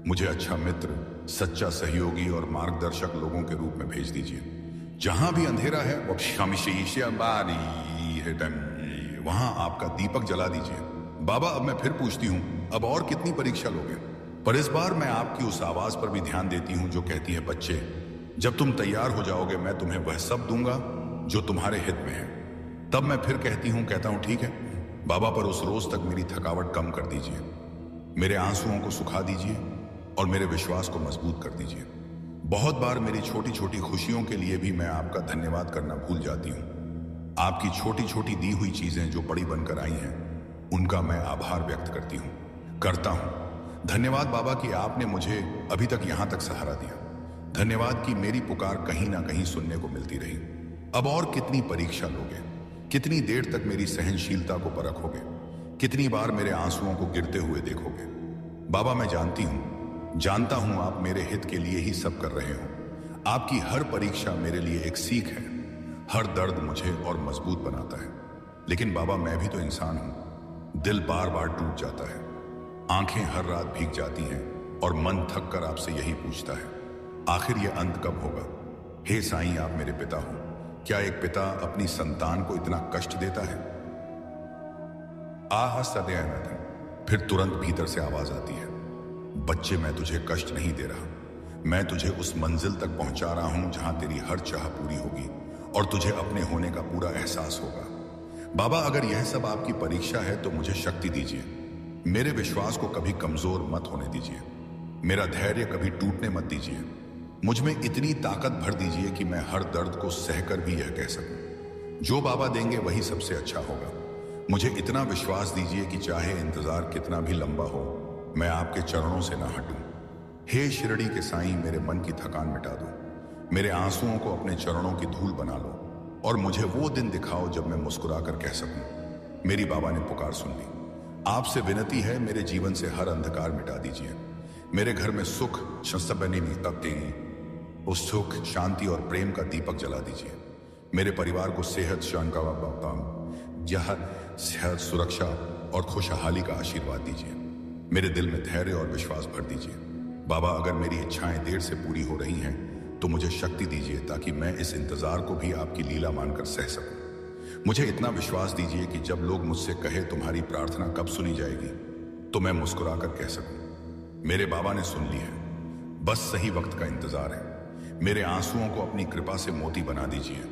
मुझे अच्छा मित्र, सच्चा सहयोगी और मार्गदर्शक लोगों के रूप में भेज दीजिए। जहां भी अंधेरा है वहां आपका दीपक जला दीजिए। बाबा अब मैं फिर पूछती हूं, अब और कितनी परीक्षा लोगे? पर इस बार मैं आपकी उस आवाज पर भी ध्यान देती हूं जो कहती है, बच्चे जब तुम तैयार हो जाओगे मैं तुम्हें वह सब दूंगा जो तुम्हारे हित में है। तब मैं फिर कहता हूं ठीक है बाबा, पर उस रोज तक मेरी थकावट कम कर दीजिए, मेरे आंसुओं को सुखा दीजिए और मेरे विश्वास को मजबूत कर दीजिए। बहुत बार मेरी छोटी छोटी खुशियों के लिए भी मैं आपका धन्यवाद करना भूल जाती हूँ। आपकी छोटी छोटी दी हुई चीजें जो बड़ी बनकर आई हैं, उनका मैं आभार व्यक्त करता हूँ। धन्यवाद बाबा कि आपने मुझे अभी तक यहां तक सहारा दिया। धन्यवाद कि मेरी पुकार कहीं ना कहीं सुनने को मिलती रही। अब और कितनी परीक्षा लोगे? कितनी देर तक मेरी सहनशीलता को परखोगे? कितनी बार मेरे आंसुओं को गिरते हुए देखोगे? बाबा मैं जानता हूं आप मेरे हित के लिए ही सब कर रहे हो। आपकी हर परीक्षा मेरे लिए एक सीख है। हर दर्द मुझे और मजबूत बनाता है। लेकिन बाबा मैं भी तो इंसान हूं, दिल बार बार टूट जाता है, आंखें हर रात भीग जाती हैं और मन थक कर आपसे यही पूछता है, आखिर ये अंत कब होगा? हे साईं आप मेरे पिता हो, क्या एक पिता अपनी संतान को इतना कष्ट देता है? आह सदैव। फिर तुरंत भीतर से आवाज आती है, बच्चे मैं तुझे कष्ट नहीं दे रहा, मैं तुझे उस मंजिल तक पहुंचा रहा हूं जहां तेरी हर चाह पूरी होगी और तुझे अपने होने का पूरा एहसास होगा। बाबा अगर यह सब आपकी परीक्षा है तो मुझे शक्ति दीजिए, मेरे विश्वास को कभी कमजोर मत होने दीजिए, मेरा धैर्य कभी टूटने मत दीजिए। मुझ में इतनी ताकत भर दीजिए कि मैं हर दर्द को सहकर भी यह कह सकूं, जो बाबा देंगे वही सबसे अच्छा होगा। मुझे इतना विश्वास दीजिए कि चाहे इंतजार कितना भी लंबा हो, मैं आपके चरणों से ना हटूं। हे शिरडी के साईं मेरे मन की थकान मिटा दो, मेरे आंसुओं को अपने चरणों की धूल बना लो और मुझे वो दिन दिखाओ जब मैं मुस्कुराकर कह सकूं, मेरी बाबा ने पुकार सुन ली। आपसे विनती है मेरे जीवन से हर अंधकार मिटा दीजिए, मेरे घर में सुख उस सुख शांति और प्रेम का दीपक जला दीजिए, मेरे परिवार को सेहत यह सेहत, सुरक्षा और खुशहाली का आशीर्वाद दीजिए। मेरे दिल में धैर्य और विश्वास भर दीजिए। बाबा, अगर मेरी इच्छाएं देर से पूरी हो रही हैं तो मुझे शक्ति दीजिए ताकि मैं इस इंतजार को भी आपकी लीला मानकर सह सकूं। मुझे इतना विश्वास दीजिए कि जब लोग मुझसे कहे तुम्हारी प्रार्थना कब सुनी जाएगी, तो मैं मुस्कुराकर कह सकूं, मेरे बाबा ने सुन ली है, बस सही वक्त का इंतजार है। मेरे आंसुओं को अपनी कृपा से मोती बना दीजिए,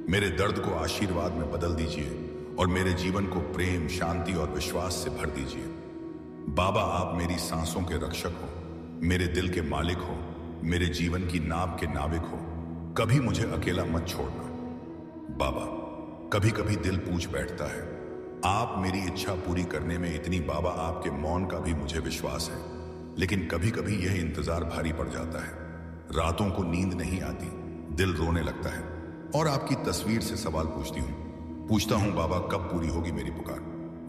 मेरे दर्द को आशीर्वाद में बदल दीजिए और मेरे जीवन को प्रेम, शांति और विश्वास से भर दीजिए। बाबा, आप मेरी सांसों के रक्षक हो, मेरे दिल के मालिक हो, मेरे जीवन की नाव के नाविक हो। कभी मुझे अकेला मत छोड़ना। बाबा, कभी कभी दिल पूछ बैठता है, आप मेरी इच्छा पूरी करने में इतनी बाबा, आपके मौन का भी मुझे विश्वास है, लेकिन कभी कभी यह इंतजार भारी पड़ जाता है। रातों को नींद नहीं आती, दिल रोने लगता है और आपकी तस्वीर से सवाल पूछता हूं बाबा, कब पूरी होगी मेरी पुकार।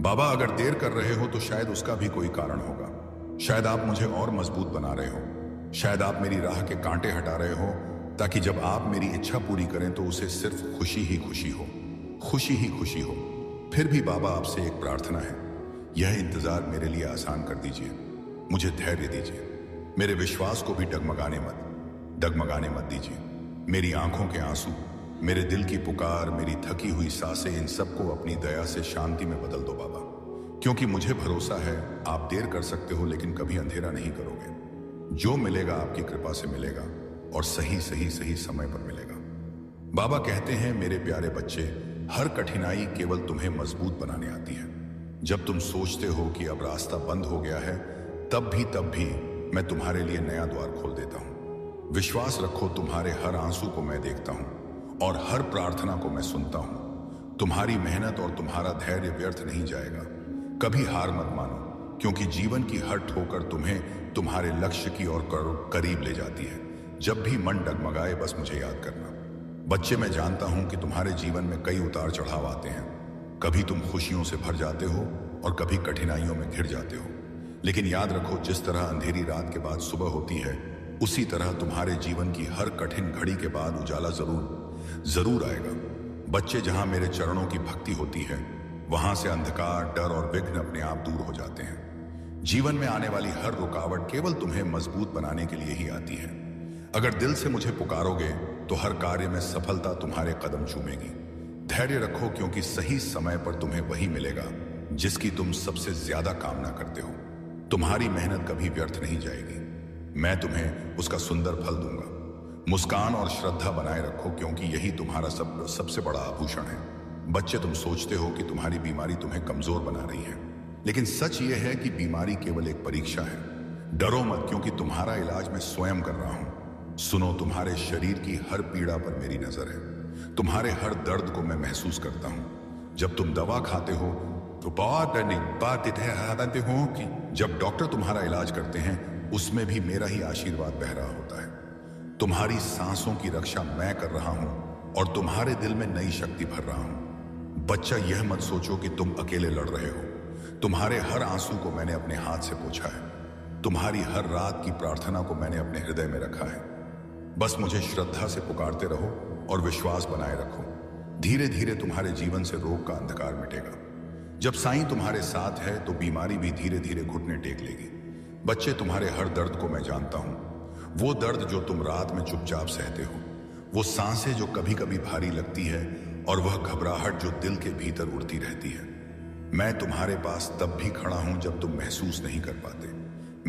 बाबा, अगर देर कर रहे हो तो शायद उसका भी कोई कारण होगा। शायद आप मुझे और मजबूत बना रहे हो, शायद आप मेरी राह के कांटे हटा रहे हो ताकि जब आप मेरी इच्छा पूरी करें तो उसे सिर्फ खुशी ही खुशी हो, खुशी ही खुशी हो। फिर भी बाबा, आपसे एक प्रार्थना है, यह इंतजार मेरे लिए आसान कर दीजिए, मुझे धैर्य दीजिए, मेरे विश्वास को भी डगमगाने मत दीजिए। मेरी आंखों के आंसू, मेरे दिल की पुकार, मेरी थकी हुई सांसें, इन सबको अपनी दया से शांति में बदल दो बाबा, क्योंकि मुझे भरोसा है आप देर कर सकते हो लेकिन कभी अंधेरा नहीं करोगे। जो मिलेगा आपकी कृपा से मिलेगा और सही समय पर मिलेगा। बाबा कहते हैं, मेरे प्यारे बच्चे, हर कठिनाई केवल तुम्हें मजबूत बनाने आती है। जब तुम सोचते हो कि अब रास्ता बंद हो गया है, तब भी मैं तुम्हारे लिए नया द्वार खोल देता हूं। विश्वास रखो, तुम्हारे हर आंसू को मैं देखता हूं और हर प्रार्थना को मैं सुनता हूं। तुम्हारी मेहनत और तुम्हारा धैर्य व्यर्थ नहीं जाएगा। कभी हार मत मानो, क्योंकि जीवन की हर ठोकर तुम्हें तुम्हारे लक्ष्य की ओर करीब ले जाती है। जब भी मन डगमगाए, बस मुझे याद करना। बच्चे, मैं जानता हूं कि तुम्हारे जीवन में कई उतार चढ़ाव आते हैं। कभी तुम खुशियों से भर जाते हो और कभी कठिनाइयों में घिर जाते हो, लेकिन याद रखो, जिस तरह अंधेरी रात के बाद सुबह होती है, उसी तरह तुम्हारे जीवन की हर कठिन घड़ी के बाद उजाला जरूर आएगा। बच्चे, जहां मेरे चरणों की भक्ति होती है, वहां से अंधकार, डर और विघ्न अपने आप दूर हो जाते हैं। जीवन में आने वाली हर रुकावट केवल तुम्हें मजबूत बनाने के लिए ही आती है। अगर दिल से मुझे पुकारोगे तो हर कार्य में सफलता तुम्हारे कदम चूमेगी। धैर्य रखो, क्योंकि सही समय पर तुम्हें वही मिलेगा जिसकी तुम सबसे ज्यादा कामना करते हो। तुम्हारी मेहनत कभी व्यर्थ नहीं जाएगी, मैं तुम्हें उसका सुंदर फल दूंगा। मुस्कान और श्रद्धा बनाए रखो, क्योंकि यही तुम्हारा सबसे बड़ा आभूषण है। बच्चे, तुम सोचते हो कि तुम्हारी बीमारी तुम्हें कमजोर बना रही है, लेकिन सच यह है कि बीमारी केवल एक परीक्षा है। डरो मत, क्योंकि तुम्हारा इलाज मैं स्वयं कर रहा हूं। सुनो, तुम्हारे शरीर की हर पीड़ा पर मेरी नजर है, तुम्हारे हर दर्द को मैं महसूस करता हूं। जब तुम दवा खाते हो तो जब डॉक्टर तुम्हारा इलाज करते हैं, उसमें भी मेरा ही आशीर्वाद बह रहा होता है। तुम्हारी सांसों की रक्षा मैं कर रहा हूं और तुम्हारे दिल में नई शक्ति भर रहा हूं। बच्चा, यह मत सोचो कि तुम अकेले लड़ रहे हो। तुम्हारे हर आंसू को मैंने अपने हाथ से पोंछा है। तुम्हारी हर रात की प्रार्थना को मैंने अपने हृदय में रखा है। बस मुझे श्रद्धा से पुकारते रहो और विश्वास बनाए रखो। धीरे धीरे तुम्हारे जीवन से रोग का अंधकार मिटेगा। जब साईं तुम्हारे साथ है तो बीमारी भी धीरे धीरे घुटने टेक लेगी। बच्चे, तुम्हारे हर दर्द को मैं जानता हूं। वो दर्द जो तुम रात में चुपचाप सहते हो, वो सांसें जो कभी कभी भारी लगती है और वह घबराहट जो दिल के भीतर उड़ती रहती है। मैं तुम्हारे पास तब भी खड़ा हूं जब तुम महसूस नहीं कर पाते।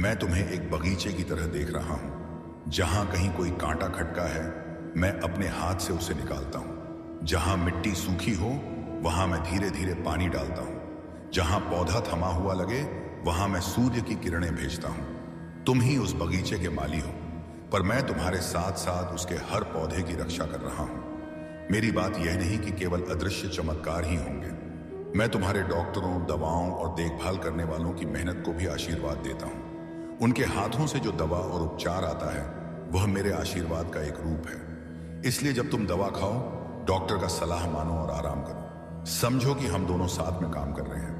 मैं तुम्हें एक बगीचे की तरह देख रहा हूं। जहां कहीं कोई कांटा खटका है, मैं अपने हाथ से उसे निकालता हूं। जहां मिट्टी सूखी हो, वहां मैं धीरे धीरे पानी डालता हूं। जहां पौधा थमा हुआ लगे, वहां मैं सूर्य की किरणें भेजता हूं। तुम ही उस बगीचे के माली हो, पर मैं तुम्हारे साथ साथ उसके हर पौधे की रक्षा कर रहा हूं। मेरी बात यह नहीं कि केवल अदृश्य चमत्कार ही होंगे। मैं तुम्हारे डॉक्टरों, दवाओं और देखभाल करने वालों की मेहनत को भी आशीर्वाद देता हूं। उनके हाथों से जो दवा और उपचार आता है, वह मेरे आशीर्वाद का एक रूप है। इसलिए जब तुम दवा खाओ, डॉक्टर का सलाह मानो और आराम करो। समझो कि हम दोनों साथ में काम कर रहे हैं।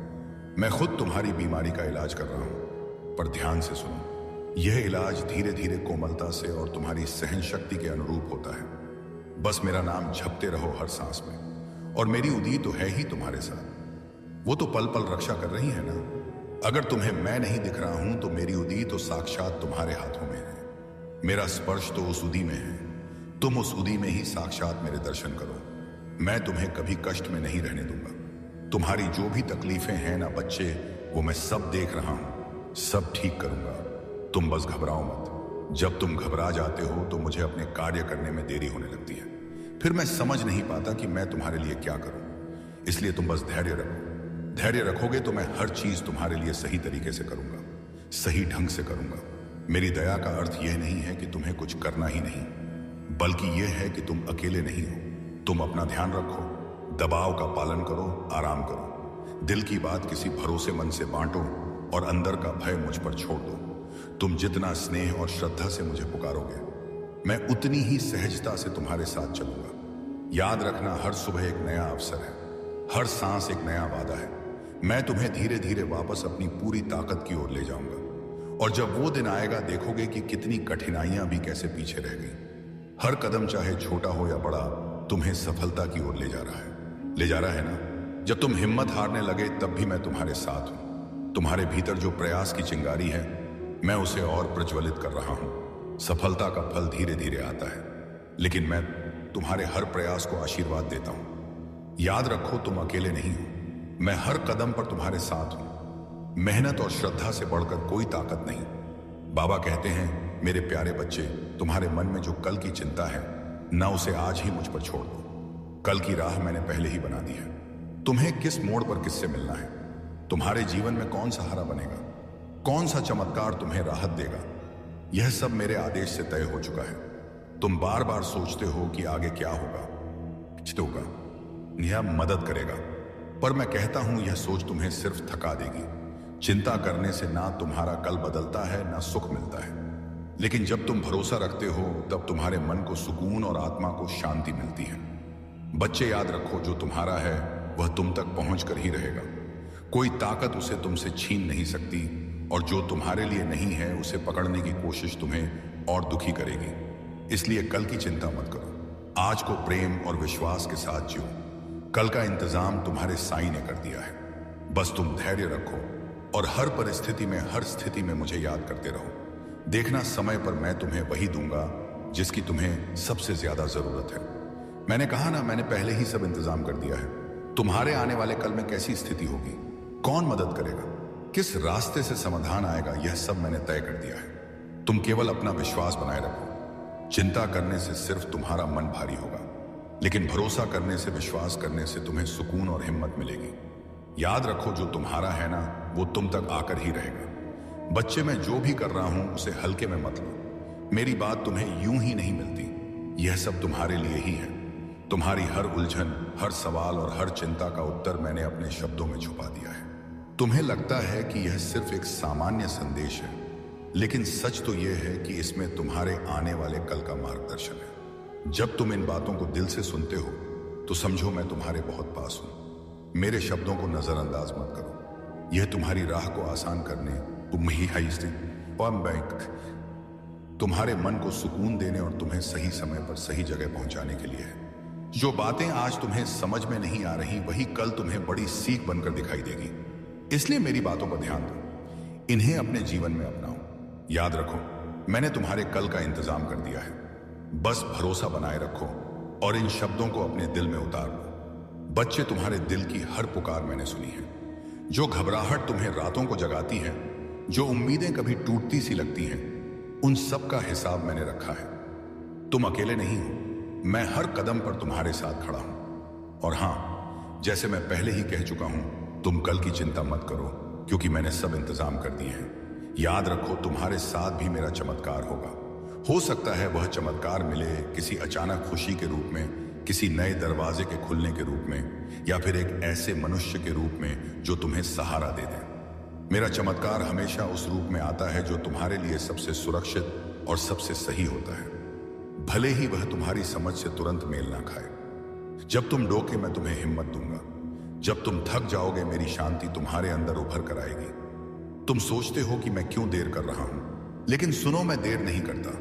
मैं खुद तुम्हारी बीमारी का इलाज कर रहा हूं, पर ध्यान से सुनो। यह इलाज धीरे धीरे कोमलता से और तुम्हारी सहन शक्ति के अनुरूप होता है। बस मेरा नाम जपते रहो हर सांस में, और मेरी उम्मीद तो है ही तुम्हारे साथ। वो तो पल पल रक्षा कर रही है ना। अगर तुम्हें मैं नहीं दिख रहा हूं तो मेरी उदी तो साक्षात तुम्हारे हाथों में है। मेरा स्पर्श तो उस उदी में है। तुम उस उदी में ही साक्षात मेरे दर्शन करो। मैं तुम्हें कभी कष्ट में नहीं रहने दूंगा। तुम्हारी जो भी तकलीफें हैं ना बच्चे, वो मैं सब देख रहा हूं, सब ठीक करूंगा। तुम बस घबराओ मत। जब तुम घबरा जाते हो तो मुझे अपने कार्य करने में देरी होने लगती है। फिर मैं समझ नहीं पाता कि मैं तुम्हारे लिए क्या करूं। इसलिए तुम बस धैर्य रखो। धैर्य रखोगे तो मैं हर चीज तुम्हारे लिए सही तरीके से करूंगा, सही ढंग से करूंगा। मेरी दया का अर्थ यह नहीं है कि तुम्हें कुछ करना ही नहीं, बल्कि यह है कि तुम अकेले नहीं हो। तुम अपना ध्यान रखो, दबाव का पालन करो, आराम करो। दिल की बात किसी भरोसेमंद से बांटो और अंदर का भय मुझ पर छोड़ दो। तुम जितना स्नेह और श्रद्धा से मुझे पुकारोगे, मैं उतनी ही सहजता से तुम्हारे साथ चलूंगा। याद रखना, हर सुबह एक नया अवसर है, हर सांस एक नया वादा है। मैं तुम्हें धीरे धीरे वापस अपनी पूरी ताकत की ओर ले जाऊंगा। और जब वो दिन आएगा देखोगे कि कितनी कठिनाइयां भी कैसे पीछे रह गई। हर कदम चाहे छोटा हो या बड़ा, तुम्हें सफलता की ओर ले जा रहा है, ले जा रहा है ना। जब तुम हिम्मत हारने लगे तब भी मैं तुम्हारे साथ हूं। तुम्हारे भीतर जो प्रयास की चिंगारी है, मैं उसे और प्रज्वलित कर रहा हूं। सफलता का फल धीरे धीरे आता है, लेकिन मैं तुम्हारे हर प्रयास को आशीर्वाद देता हूं। याद रखो, तुम अकेले नहीं हो। मैं हर कदम पर तुम्हारे साथ हूं। मेहनत और श्रद्धा से बढ़कर कोई ताकत नहीं। बाबा कहते हैं, मेरे प्यारे बच्चे, तुम्हारे मन में जो कल की चिंता है ना, उसे आज ही मुझ पर छोड़ दो। कल की राह मैंने पहले ही बना दी है। तुम्हें किस मोड़ पर किससे मिलना है, तुम्हारे जीवन में कौन सहारा बनेगा, कौन सा चमत्कार तुम्हें राहत देगा, यह सब मेरे आदेश से तय हो चुका है। तुम बार बार सोचते हो कि आगे क्या होगा, होगा, यह मदद करेगा, पर मैं कहता हूं यह सोच तुम्हें सिर्फ थका देगी। चिंता करने से ना तुम्हारा कल बदलता है ना सुख मिलता है। लेकिन जब तुम भरोसा रखते हो तब तुम्हारे मन को सुकून और आत्मा को शांति मिलती है। बच्चे, याद रखो, जो तुम्हारा है वह तुम तक पहुंच कर ही रहेगा। कोई ताकत उसे तुमसे छीन नहीं सकती, और जो तुम्हारे लिए नहीं है उसे पकड़ने की कोशिश तुम्हें और दुखी करेगी। इसलिए कल की चिंता मत करो। आज को प्रेम और विश्वास के साथ जियो। कल का इंतजाम तुम्हारे साईं ने कर दिया है। बस तुम धैर्य रखो और हर परिस्थिति में, हर स्थिति में मुझे याद करते रहो। देखना, समय पर मैं तुम्हें वही दूंगा जिसकी तुम्हें सबसे ज्यादा जरूरत है। मैंने कहा ना, मैंने पहले ही सब इंतजाम कर दिया है। तुम्हारे आने वाले कल में कैसी स्थिति होगी, कौन मदद करेगा, किस रास्ते से समाधान आएगा, यह सब मैंने तय कर दिया है। तुम केवल अपना विश्वास बनाए रखो। चिंता करने से सिर्फ तुम्हारा मन भारी होगा, लेकिन भरोसा करने से, विश्वास करने से तुम्हें सुकून और हिम्मत मिलेगी। याद रखो, जो तुम्हारा है ना, वो तुम तक आकर ही रहेगा। बच्चे, मैं जो भी कर रहा हूं उसे हल्के में मत लो। मेरी बात तुम्हें यूं ही नहीं मिलती। यह सब तुम्हारे लिए ही है। तुम्हारी हर उलझन, हर सवाल और हर चिंता का उत्तर मैंने अपने शब्दों में छुपा दिया है। तुम्हें लगता है कि यह सिर्फ एक सामान्य संदेश है, लेकिन सच तो यह है कि इसमें तुम्हारे आने वाले कल का मार्गदर्शन है। जब तुम इन बातों को दिल से सुनते हो तो समझो मैं तुम्हारे बहुत पास हूं। मेरे शब्दों को नजरअंदाज मत करो। यह तुम्हारी राह को आसान करने, तुम्हारे मन को सुकून देने और तुम्हें सही समय पर सही जगह पहुंचाने के लिए है। जो बातें आज तुम्हें समझ में नहीं आ रही, वही कल तुम्हें बड़ी सीख बनकर दिखाई देगी। इसलिए मेरी बातों पर ध्यान दो, इन्हें अपने जीवन में अपनाओ। याद रखो, मैंने तुम्हारे कल का इंतजाम कर दिया है। बस भरोसा बनाए रखो और इन शब्दों को अपने दिल में उतार लो। बच्चे, तुम्हारे दिल की हर पुकार मैंने सुनी है। जो घबराहट तुम्हें रातों को जगाती है, जो उम्मीदें कभी टूटती सी लगती हैं, उन सब का हिसाब मैंने रखा है। तुम अकेले नहीं हो। मैं हर कदम पर तुम्हारे साथ खड़ा हूं। और हां, जैसे मैं पहले ही कह चुका हूं, तुम कल की चिंता मत करो, क्योंकि मैंने सब इंतजाम कर दिए हैं। याद रखो, तुम्हारे साथ भी मेरा चमत्कार होगा। हो सकता है वह चमत्कार मिले किसी अचानक खुशी के रूप में, किसी नए दरवाजे के खुलने के रूप में, या फिर एक ऐसे मनुष्य के रूप में जो तुम्हें सहारा दे दे। मेरा चमत्कार हमेशा उस रूप में आता है जो तुम्हारे लिए सबसे सुरक्षित और सबसे सही होता है, भले ही वह तुम्हारी समझ से तुरंत मेल ना खाए। जब तुम डोके, मैं तुम्हें हिम्मत दूंगा। जब तुम थक जाओगे, मेरी शांति तुम्हारे अंदर उभर कर आएगी। तुम सोचते हो कि मैं क्यों देर कर रहा हूं, लेकिन सुनो, मैं देर नहीं करता।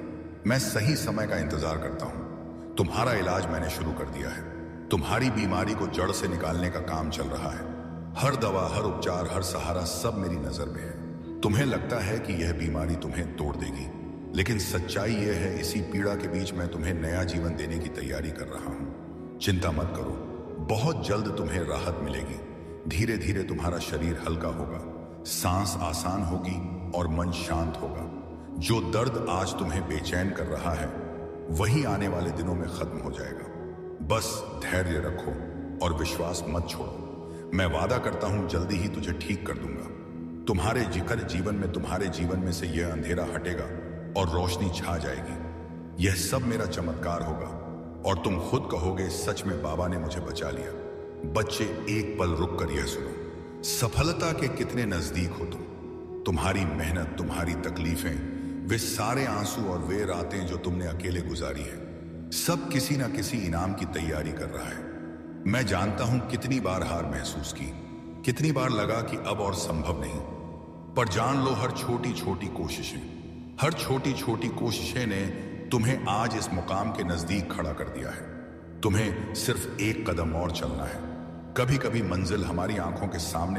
मैं सही समय का इंतजार करता हूं। तुम्हारा इलाज मैंने शुरू कर दिया है। तुम्हारी बीमारी को जड़ से निकालने का काम चल रहा है। हर दवा, हर उपचार, हर सहारा सब मेरी नजर में है। तुम्हें लगता है कि यह बीमारी तुम्हें तोड़ देगी, लेकिन सच्चाई यह है, इसी पीड़ा के बीच मैं तुम्हें नया जीवन देने की तैयारी कर रहा हूं। चिंता मत करो, बहुत जल्द तुम्हें राहत मिलेगी। धीरे धीरे तुम्हारा शरीर हल्का होगा, सांस आसान होगी और मन शांत होगा। जो दर्द आज तुम्हें बेचैन कर रहा है वही आने वाले दिनों में खत्म हो जाएगा। बस धैर्य रखो और विश्वास मत छोड़ो। मैं वादा करता हूं जल्दी ही तुझे ठीक कर दूंगा। तुम्हारे जिकर जीवन में, तुम्हारे जीवन में से यह अंधेरा हटेगा और रोशनी छा जाएगी। यह सब मेरा चमत्कार होगा और तुम खुद कहोगे, सच में बाबा ने मुझे बचा लिया। बच्चे, एक पल रुक कर यह सुनो, सफलता के कितने नजदीक हो तुम। तुम्हारी मेहनत, तुम्हारी तकलीफें, वे सारे आंसू और वे रातें जो तुमने अकेले गुजारी हैं, सब किसी ना किसी इनाम की तैयारी कर रहा है। मैं जानता हूं कितनी बार हार महसूस की, कितनी बार लगा कि अब और संभव नहीं, पर जान लो, हर छोटी छोटी कोशिशें, हर छोटी छोटी कोशिशें ने तुम्हें आज इस मुकाम के नजदीक खड़ा कर दिया है। तुम्हें सिर्फ एक कदम और चलना है। कभी कभी मंजिल हमारी आंखों के सामने